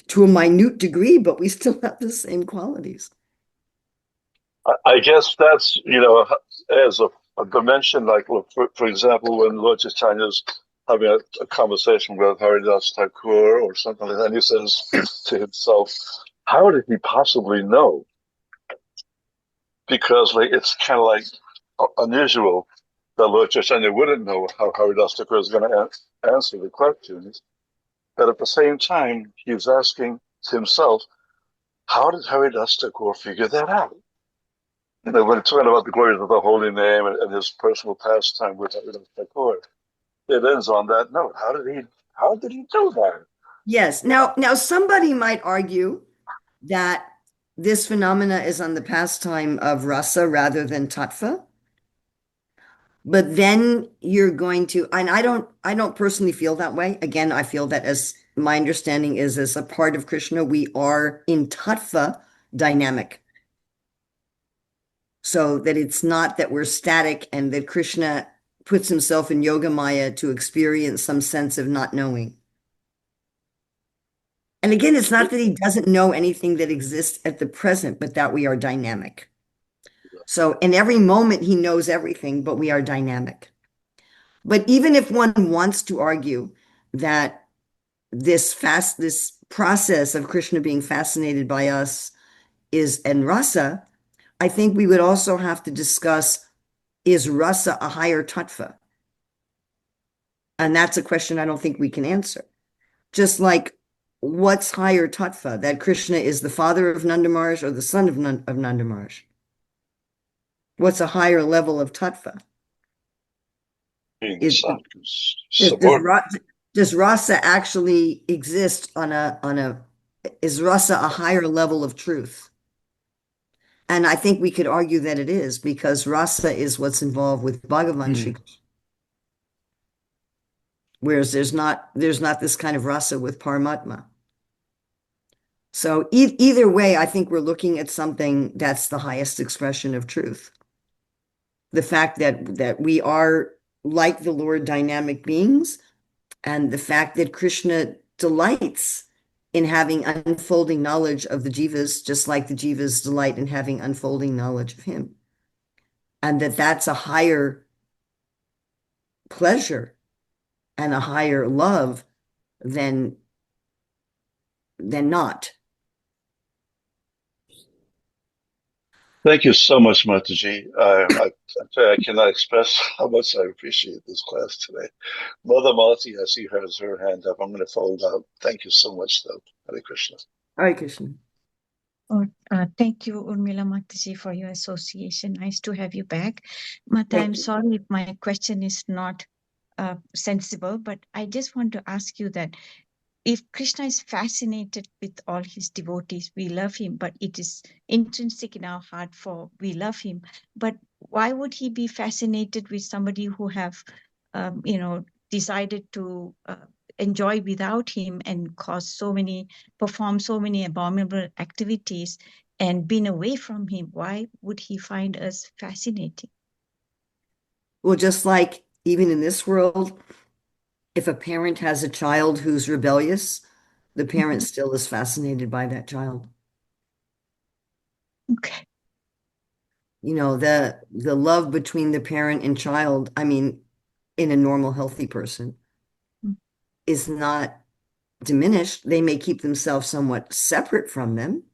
To a minute degree, but we still have the same qualities. I guess that's, as a dimension, like, look, for example, when Lord Chaitanya's having a conversation with Haridas Thakur or something like that, and he says to himself, how did he possibly know? Because like it's kind of like unusual that Lord Chaitanya wouldn't know how Haridas Thakur is going to answer the questions. But at the same time, he's asking himself, how did Haridas Thakur figure that out? You know, when it's talking about the glories of the holy name and his personal pastime with Haridas Thakur, it ends on that note. How did he do that? Yes. Now somebody might argue that this phenomena is on the pastime of rasa rather than tattva. But then you're going to, and I don't personally feel that way. Again, I feel that, as my understanding is, as a part of Krishna, we are in tattva dynamic. So that it's not that we're static and that Krishna puts himself in yoga maya to experience some sense of not knowing. And again, it's not that he doesn't know anything that exists at the present, but that we are dynamic. So in every moment, he knows everything, but we are dynamic. But even if one wants to argue that this process of Krishna being fascinated by us is en rasa, I think we would also have to discuss, is rasa a higher tattva? And that's a question I don't think we can answer. Just like, what's higher tattva? That Krishna is the father of Nanda Maharaj or the son of Nanda Maharaj? What's a higher level of tattva? Does rasa actually exist is rasa a higher level of truth? And I think we could argue that it is, because rasa is what's involved with Bhagavan Shri Krishna. Whereas there's not this kind of rasa with Paramatma. So either way, I think we're looking at something that's the highest expression of truth. The fact that we are, like the Lord, dynamic beings, and the fact that Krishna delights in having unfolding knowledge of the jivas, just like the jivas delight in having unfolding knowledge of him. And that's a higher pleasure and a higher love than not. Thank you so much, Mataji. I cannot express how much I appreciate this class today. Mother Malati, I see has her hand up. I'm going to fold out. Thank you so much, though. Hare Krishna. Hare Krishna. Oh, thank you, Urmila Mataji, for your association. Nice to have you back. Mata, I'm sorry if my question is not sensible, but I just want to ask you that if Krishna is fascinated with all his devotees, we love him, but it is intrinsic in our heart for we love him. But why would he be fascinated with somebody who have, decided to enjoy without him and perform so many abominable activities and been away from him? Why would he find us fascinating? Well, just like even in this world, if a parent has a child who's rebellious, the parent still is fascinated by that child. Okay. You know, the love between the parent and child, I mean, in a normal, healthy person, is not diminished. They may keep themselves somewhat separate from them.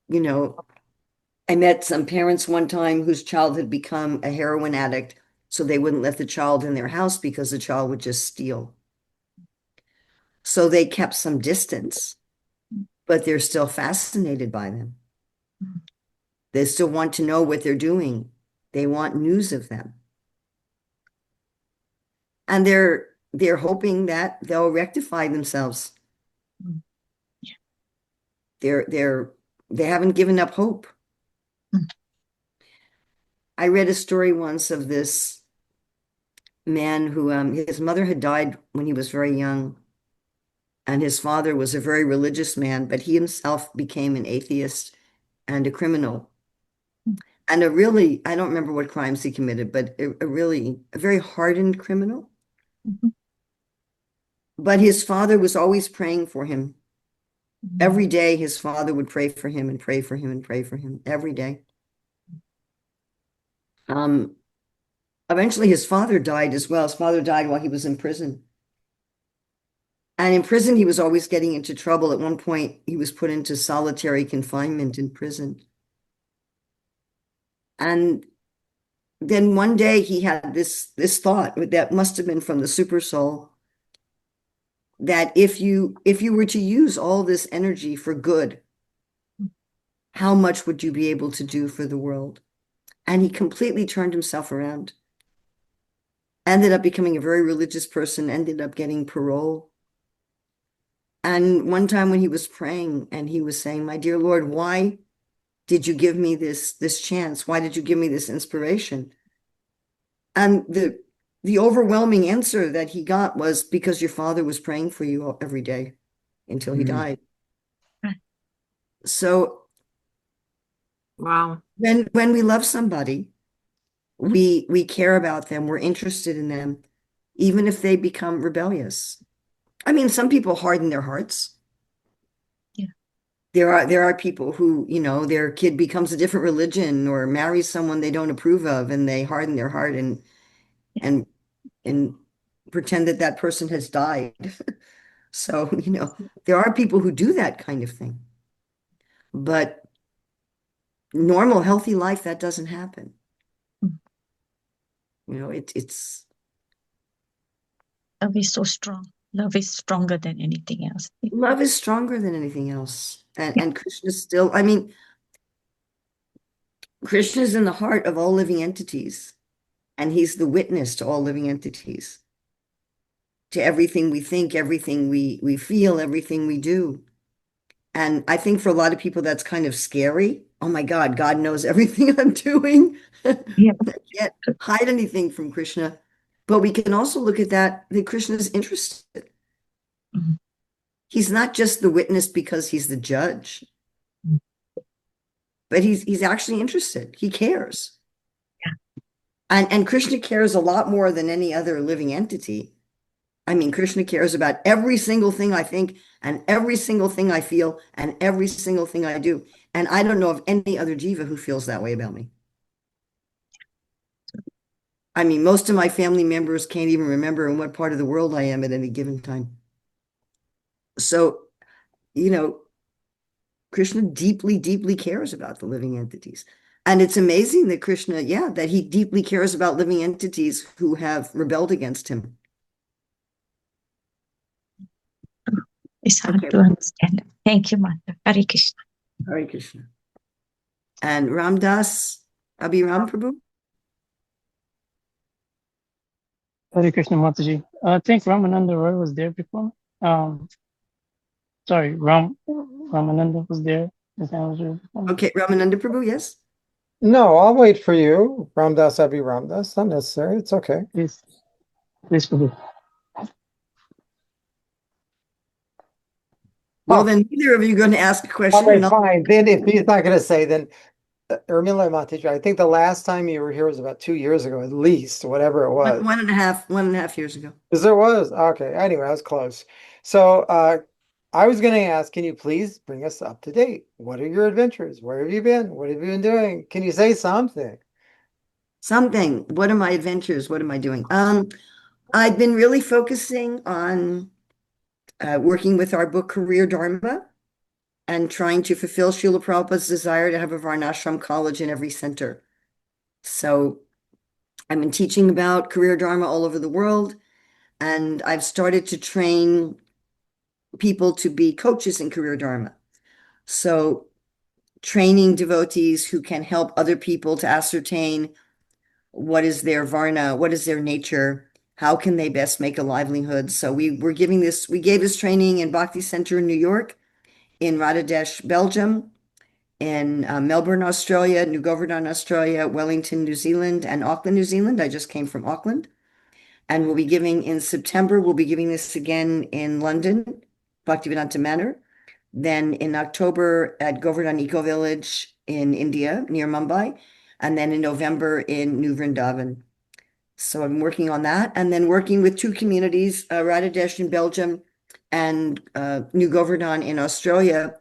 You know, I met some parents one time whose child had become a heroin addict, so they wouldn't let the child in their house because the child would just steal. So they kept some distance, but they're still fascinated by them. They still want to know what they're doing. They want news of them. And they're hoping that they'll rectify themselves. They haven't given up hope. I read a story once of this man who his mother had died when he was very young, and his father was a very religious man, but he himself became an atheist and a criminal. And I don't remember what crimes he committed, but a very hardened criminal. But his father was always praying for him. Every day his father would pray for him and pray for him and pray for him every day. Eventually his father died as well. His father died while he was in prison. And in prison, he was always getting into trouble. At one point, he was put into solitary confinement in prison. And then one day he had this thought that must have been from the super soul, that if you were to use all this energy for good, how much would you be able to do for the world? And he completely turned himself around. Ended up becoming a very religious person, ended up getting parole. And one time when he was praying and he was saying, "My dear Lord, why did you give me this chance? Why did you give me this inspiration?" And the overwhelming answer that he got was, because your father was praying for you every day until he died. So Wow. when we love somebody, we care about them, we're interested in them, even if they become rebellious. I mean, some people harden their hearts. Yeah. There are people who, their kid becomes a different religion or marries someone they don't approve of, and they harden their heart and pretend that that person has died. So, there are people who do that kind of thing. But normal, healthy life, that doesn't happen. It's Love is so strong. Love is stronger than anything else. love is stronger than anything else. Yeah. And Krishna still, I mean, Krishna is in the heart of all living entities, and he's the witness to all living entities, to everything we think, everything we feel, everything we do. And I think for a lot of people, that's kind of scary. Oh my God, God knows everything I'm doing. Yeah. I can't hide anything from Krishna. But we can also look at that Krishna is interested. Mhm. He's not just the witness because he's the judge, Mhm. but he's actually interested. He cares. Yeah. And Krishna cares a lot more than any other living entity. I mean, Krishna cares about every single thing I think and every single thing I feel and every single thing I do. And I don't know of any other jiva who feels that way about me. I mean, most of my family members can't even remember in what part of the world I am at any given time. So, Krishna deeply, deeply cares about the living entities. And it's amazing that Krishna, that he deeply cares about living entities who have rebelled against him. It's hard Okay. to understand. Thank you, Mother. Hare Krishna. Hare Krishna. And Ramdas Abhiram Prabhu? Hare Krishna Mataji. I think Ramananda Roy was there before. Sorry, Ramananda was there. His hand was raised before. Okay, Ramananda Prabhu, yes? No, I'll wait for you. Ramdas Abhi Ramdas. Not necessary. It's okay. Please, Prabhu. Well, Oh. then neither of you are going to ask a All question. right, and I'll- fine. Then if he's not going to say, then Urmila Mataji, I think the last time you were here was about 2 years ago, at least, whatever it was. 1.5 years ago. Because there was. Okay. Anyway, I was close. So I was going to ask, can you please bring us up to date? What are your adventures? Where have you been? What have you been doing? Can you say something? Something. What are my adventures? What am I doing? I've been really focusing on working with our book Career Dharma and trying to fulfill Srila Prabhupada's desire to have a Varnashram college in every center. So I've been teaching about Career Dharma all over the world, and I've started to train people to be coaches in Career Dharma. So training devotees who can help other people to ascertain what is their Varna, what is their nature, how can they best make a livelihood. So we gave this training in Bhakti Center in New York, in Radhadesh, Belgium, in Melbourne, Australia, New Govardhan, Australia, Wellington, New Zealand, and Auckland, New Zealand. I just came from Auckland. And in September, we'll be giving this again in London, Bhaktivedanta Manor. Then in October at Govardhan Eco Village in India, near Mumbai. And then in November in New Vrindavan. So I'm working on that. And then working with two communities, Radhadesh in Belgium and New Govardhan in Australia,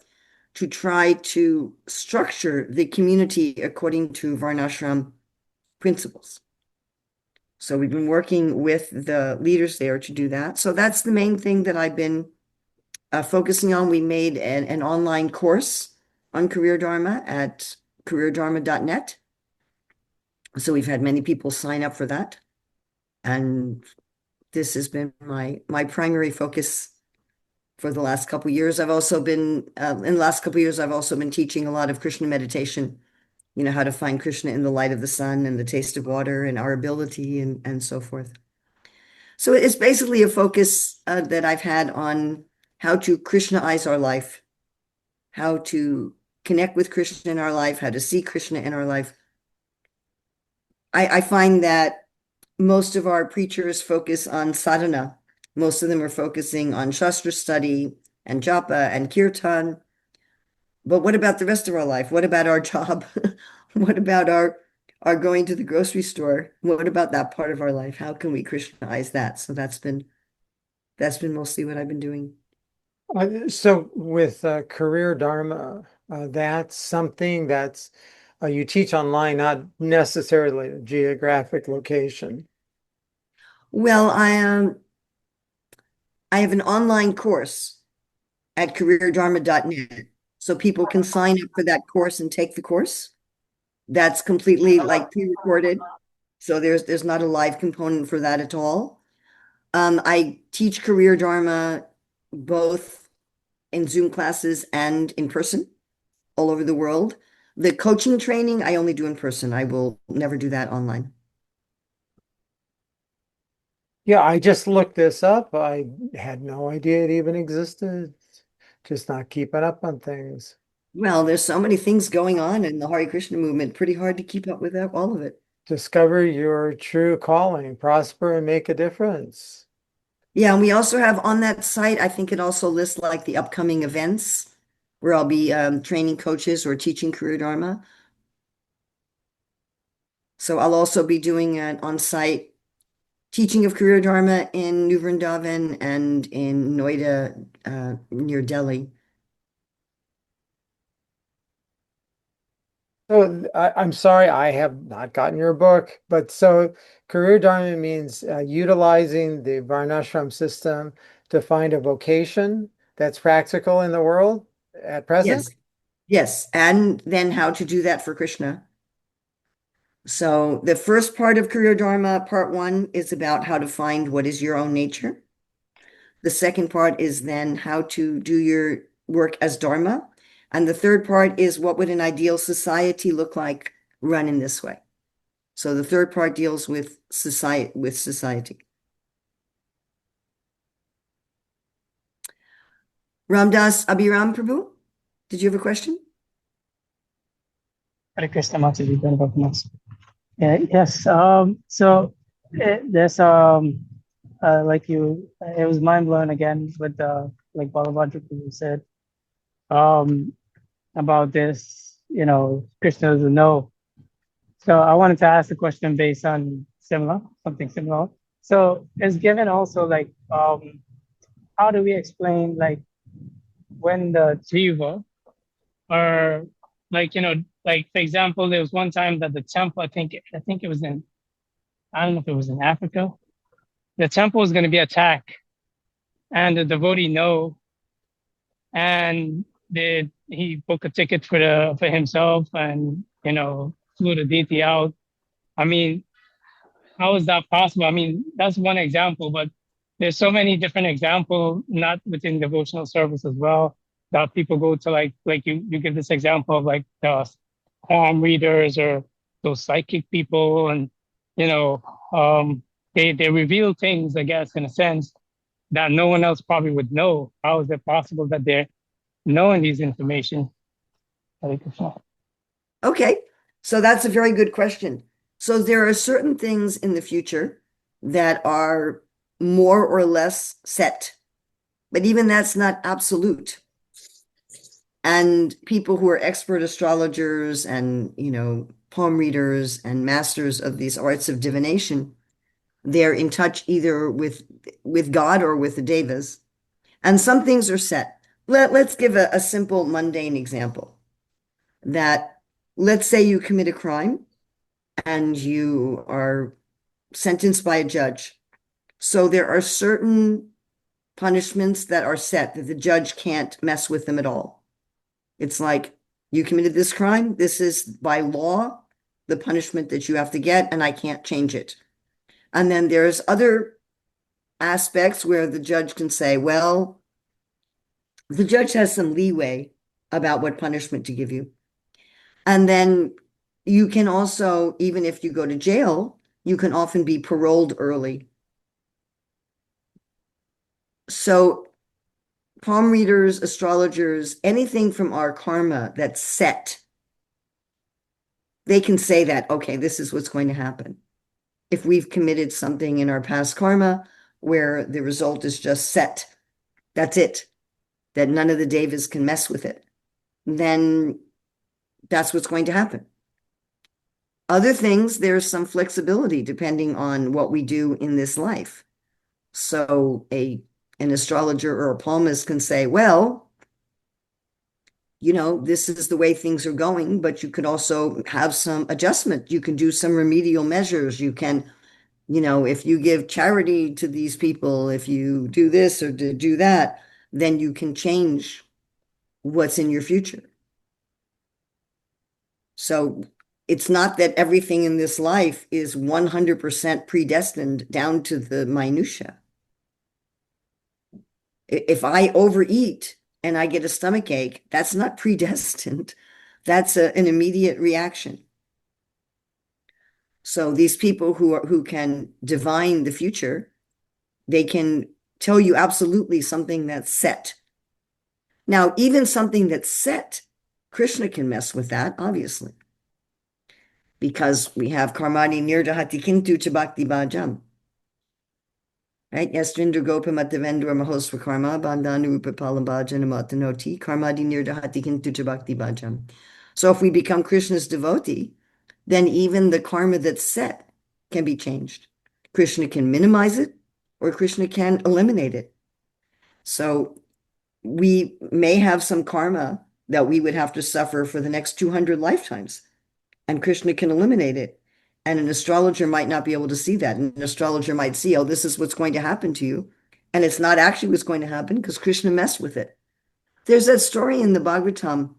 to try to structure the community according to Varnashram principles. So we've been working with the leaders there to do that. So that's the main thing that I've been focusing on. We made an online course on Career Dharma at careerdharma.net. So we've had many people sign up for that. And this has been my primary focus for the last couple of years. I've also been, in the last couple of years, I've also been teaching a lot of Krishna meditation, how to find Krishna in the light of the sun and the taste of water and our ability and so forth. So it's basically a focus that I've had on how to Krishnaize our life, how to connect with Krishna in our life, how to see Krishna in our life. I find that most of our preachers focus on sadhana. Most of them are focusing on Shastra study and japa and kirtan. But what about the rest of our life? What about our job? What about our going to the grocery store? What about that part of our life? How can we Krishnaize that? So that's been mostly what I've been doing. So with career dharma, that's something that's you teach online, not necessarily a geographic location. Well, I have an online course at careerdharma.net. So people can sign up for that course and take the course. That's completely like pre-recorded. So there's not a live component for that at all. I teach career dharma both in Zoom classes and in person all over the world. The coaching training I only do in person. I will never do that online. Yeah, I just looked this up. I had no idea it even existed. Just not keeping up on things. Well, there's so many things going on in the Hare Krishna movement. Pretty hard to keep up with all of it. Discover your true calling, prosper and make a difference. Yeah, and we also have on that site, I think it also lists like the upcoming events where I'll be training coaches or teaching career dharma. So I'll also be doing an on-site teaching of career dharma in New Vrindavan and in Noida near Delhi. So I'm sorry, I have not gotten your book, but so career dharma means utilizing the varnashram system to find a vocation that's practical in the world at present. Yes, yes, and then how to do that for Krishna. So the first part of career dharma, part one, is about how to find what is your own nature. The second part is then how to do your work as dharma. And the third part is what would an ideal society look like run in this way. So the third part deals with society. Ramdas Abhiram Prabhu, did you have a question? Hare Krishna Mataji, Dhanavad Namaste. Yes. So there's like it was mind blowing again with like Balabaja Prabhu said about this. Krishna doesn't know. So I wanted to ask a question based on something similar. So it's given also like how do we explain like when the jiva or like like for example there was one time that the temple I think it was in I don't know if it was in Africa, the temple was going to be attacked and the devotee know and he booked a ticket for himself and flew the deity out. I mean, how is that possible? I mean, that's one example, but there's so many different examples, not within devotional service as well, that people go to like you give this example of like the palm readers or those psychic people, and they reveal things, I guess, in a sense that no one else probably would know. How is it possible that they're knowing these information? Okay, so that's a very good question. So there are certain things in the future that are more or less set, but even that's not absolute. And people who are expert astrologers and, palm readers and masters of these arts of divination, they're in touch either with God or with the devas. And some things are set. Let's give a simple mundane example. That let's say you commit a crime and you are sentenced by a judge. So there are certain punishments that are set that the judge can't mess with them at all. It's like, you committed this crime. This is by law. the punishment that you have to get, and I can't change it. And then there's other aspects where the judge can say, well, the judge has some leeway about what punishment to give you. And then you can also, even if you go to jail, you can often be paroled early. So palm readers, astrologers, anything from our karma that's set, they can say that, okay, this is what's going to happen. If we've committed something in our past karma where the result is just set, that's it, that none of the devas can mess with it, then that's what's going to happen. Other things, there's some flexibility depending on what we do in this life. So an astrologer or a palmist can say, well, you know, this is the way things are going, but you could also have some adjustment. You can do some remedial measures. You can, you know, if you give charity to these people, if you do this or do that, then you can change what's in your future. So it's not that everything in this life is 100% predestined down to the minutia. If I overeat and I get a stomach ache, that's not predestined. That's an immediate reaction. So these people who can divine the future, they can tell you absolutely something that's set. Now, even something that's set, Krishna can mess with that, obviously, because we have karmani nirdahati kintu cha bhakti bhajam. Right? Yasrindra gopamatavendra mahosva karma bandhanu rupapalambhajana matanoti karmadi nirdahati kintu cha bhakti bhajam. So if we become Krishna's devotee, then even the karma that's set can be changed. Krishna can minimize it or Krishna can eliminate it. So we may have some karma that we would have to suffer for the next 200 lifetimes, and Krishna can eliminate it. And an astrologer might not be able to see that. And an astrologer might see, oh, this is what's going to happen to you. And it's not actually what's going to happen because Krishna messed with it. There's that story in the Bhagavatam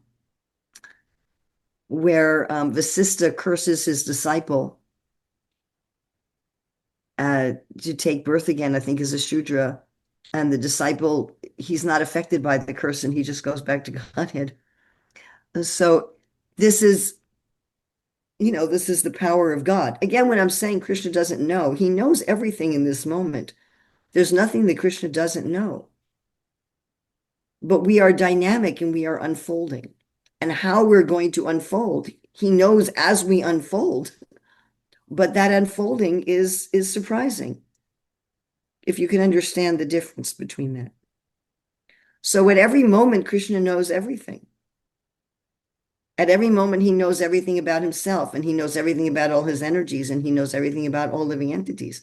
where Vasista curses his disciple to take birth again, I think, as a Shudra. And the disciple, he's not affected by the curse and he just goes back to Godhead. So this is, you know, this is the power of God. Again, when I'm saying Krishna doesn't know, he knows everything in this moment. There's nothing that Krishna doesn't know. But we are dynamic and we are unfolding. And how we're going to unfold, he knows as we unfold. But that unfolding is surprising, if you can understand the difference between that. So at every moment, Krishna knows everything. At every moment, he knows everything about himself, and he knows everything about all his energies, and he knows everything about all living entities.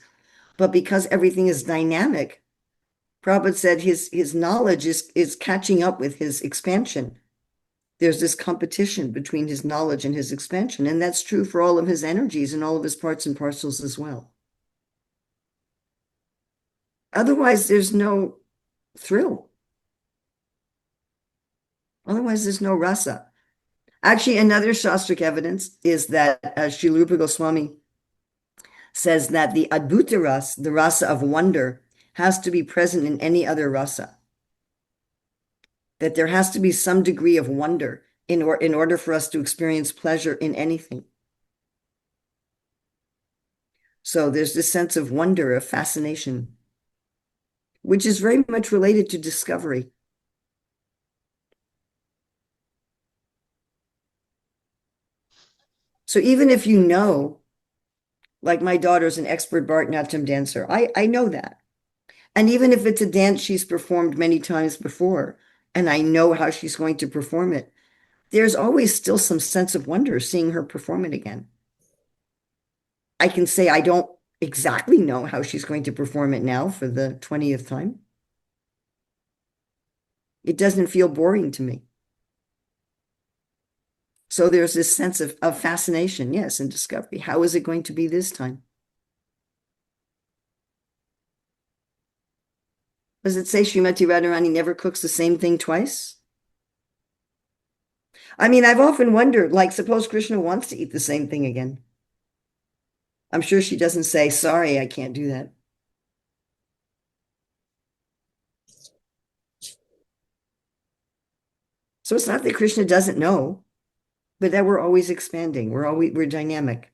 But because everything is dynamic, Prabhupada said his knowledge is catching up with his expansion. There's this competition between his knowledge and his expansion, and that's true for all of his energies and all of his parts and parcels as well. Otherwise, there's no thrill. Otherwise, there's no rasa. Actually, another Shastric evidence is that Srila Rupa Goswami says that the Adbhuta rasa, the rasa of wonder, has to be present in any other rasa. That there has to be some degree of wonder in order for us to experience pleasure in anything. So there's this sense of wonder, of fascination, which is very much related to discovery. So even if you know, like my daughter's an expert Bharatanatyam dancer, I know that. And even if it's a dance she's performed many times before, and I know how she's going to perform it, there's always still some sense of wonder seeing her perform it again. I can say I don't exactly know how she's going to perform it now for the 20th time. It doesn't feel boring to me. So there's this sense of fascination, yes, and discovery. How is it going to be this time? Does it say Srimati Radharani never cooks the same thing twice? I mean, I've often wondered, like, suppose Krishna wants to eat the same thing again. I'm sure she doesn't say, sorry, I can't do that. So it's not that Krishna doesn't know, but that we're always expanding. We're dynamic.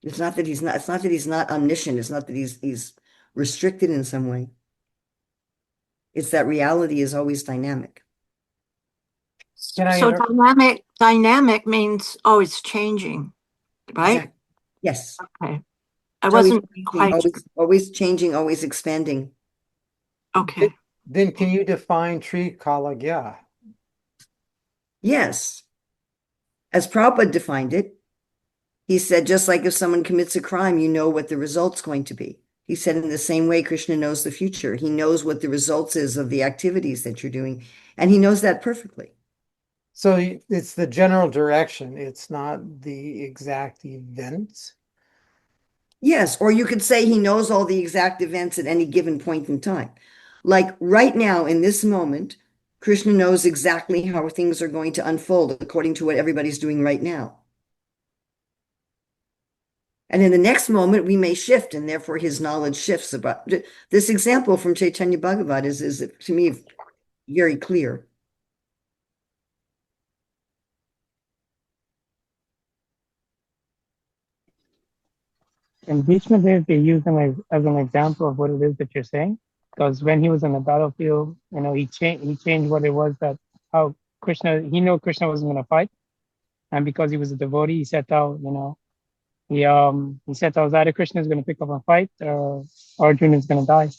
It's not that he's not omniscient. It's not that he's restricted in some way. It's that reality is always dynamic. Can I So inter- dynamic means always changing, right? Exactly. Yes. Okay. I It's always wasn't changing, quite always changing, always expanding. okay. then can you define Tri Kalagya? Yes. As Prabhupada defined it, he said, just like if someone commits a crime, you know what the result's going to be. He said, in the same way, Krishna knows the future. He knows what the results is of the activities that you're doing, and he knows that perfectly. So it's the general direction. It's not the exact events. Yes, or you could say he knows all the exact events at any given point in time. Like right now, in this moment, Krishna knows exactly how things are going to unfold according to what everybody's doing right now. And in the next moment, we may shift, and therefore his knowledge shifts. About this example from Chaitanya Bhagavat is to me very clear. And Bhishma Dev, they use him as an example of what it is that you're saying. Because when he was on the battlefield, he changed what it was that how Krishna, he knew Krishna wasn't going to fight. And because he was a devotee, he set out, he set out either Krishna is going to pick up a fight or Arjuna is going to die.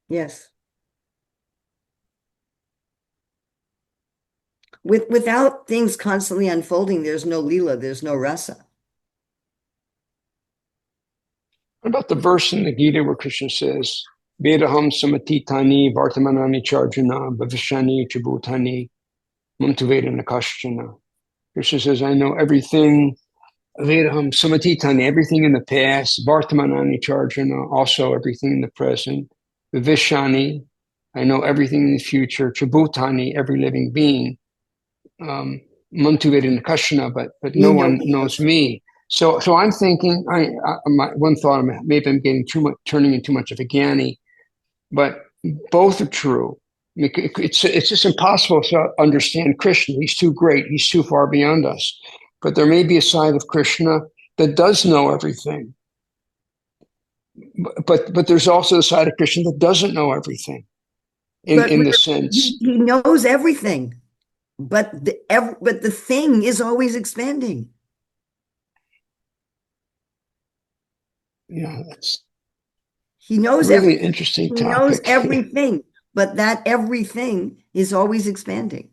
Yes. Without things constantly unfolding, there's no lila, there's no rasa. What about the verse in the Gita where Krishna says, Vedaham samatitani vartamanani charjana bhavishani chabutani mantuveda nakashchana. Krishna says, I know everything, Vedaham samatitani, everything in the past, vartamanani charjana, also everything in the present, bhavishani, I know everything in the future, chabutani, every living being, mantuveda nakashchana, but no one knows me. So I'm thinking, one thought, maybe I'm getting turning into too much of a Gyani, but both are true. I mean, it's just impossible to understand Krishna. He's too great. He's too far beyond us. But there may be a side of Krishna that does know everything. But there's also the side of Krishna that doesn't know everything in the sense. He knows everything, but the thing is always expanding. Yeah, that's he knows really interesting topic. He knows everything, but that everything is always expanding.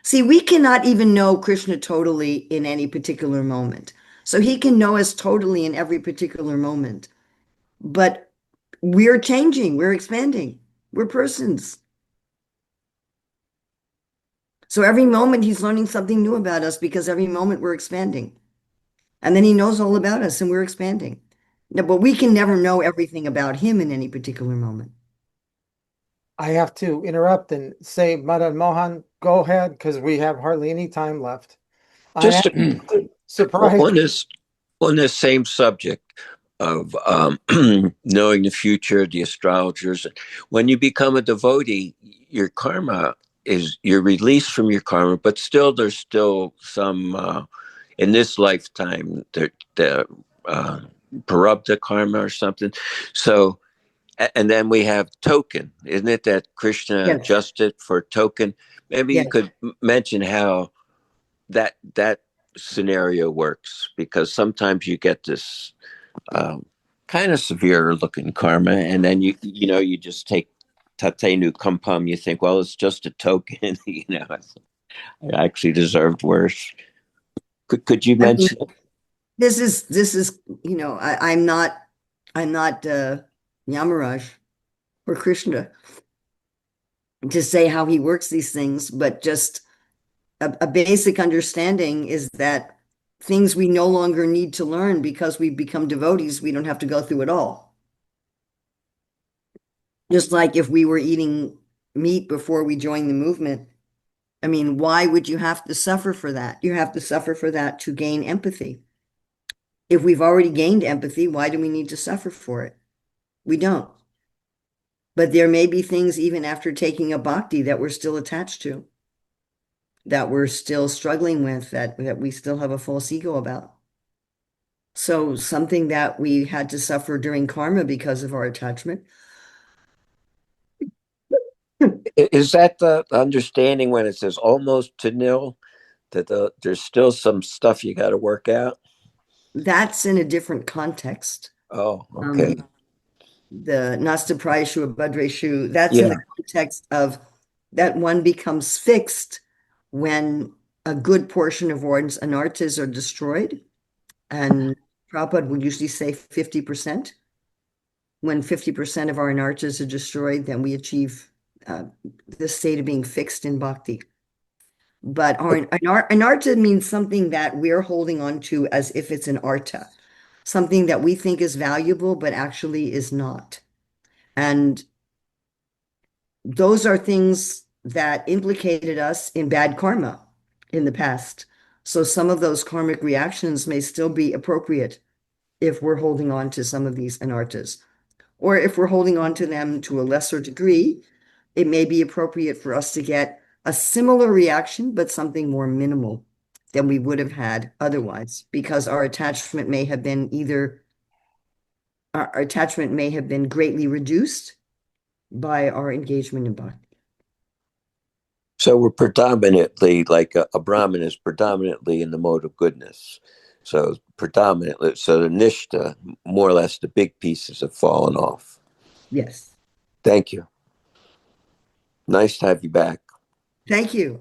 See, we cannot even know Krishna totally in any particular moment. So he can know us totally in every particular moment. But we're changing, we're expanding, we're persons. So every moment he's learning something new about us because every moment we're expanding. And then he knows all about us and we're expanding. No, but we can never know everything about him in any particular moment. I have to interrupt and say, Madan Mohan, go ahead, because we have hardly any time left. Just surprised. On this same subject of knowing the future, the astrologers. When you become a devotee, your karma you're released from your karma, but still there's still some in this lifetime the parabdha karma or something. So, and then we have token, isn't it? That Krishna adjusted for token. Maybe you could mention how that scenario works, because sometimes you get this kind of severe looking karma, and then you just take tatenu kumpam. You think, well, it's just a token. I actually deserved worse. Could you mention? This is I'm not Yamaraj or Krishna to say how he works these things, but just a basic understanding is that things we no longer need to learn because we become devotees, we don't have to go through it all. Just like if we were eating meat before we joined the movement, I mean, why would you have to suffer for that? You have to suffer for that to gain empathy. If we've already gained empathy, why do we need to suffer for it? We don't. But there may be things even after taking a bhakti that we're still attached to, that we're still struggling with, that we still have a false ego about. So something that we had to suffer during karma because of our attachment. Is that the understanding when it says almost to nil, that there's still some stuff you got to work out? That's in a different context. Oh, okay. The Nasta Prayashu Bhadreshu, that's in the context of that one becomes fixed when a good portion of one's anarthas are destroyed. And Prabhupada would usually say 50%. When 50% of our anarthas are destroyed, then we achieve the state of being fixed in bhakti. But an artha means something that we're holding on to as if it's an artha, something that we think is valuable, but actually is not. And those are things that implicated us in bad karma in the past. So some of those karmic reactions may still be appropriate if we're holding on to some of these anarthas. Or if we're holding on to them to a lesser degree, it may be appropriate for us to get a similar reaction, but something more minimal than we would have had otherwise, because our attachment may have been greatly reduced by our engagement in bhakti. So we're predominantly, like a Brahmin is predominantly in the mode of goodness. So predominantly, so the nishta, more or less the big pieces have fallen off. Yes. Thank you. Nice to have you back. Thank you.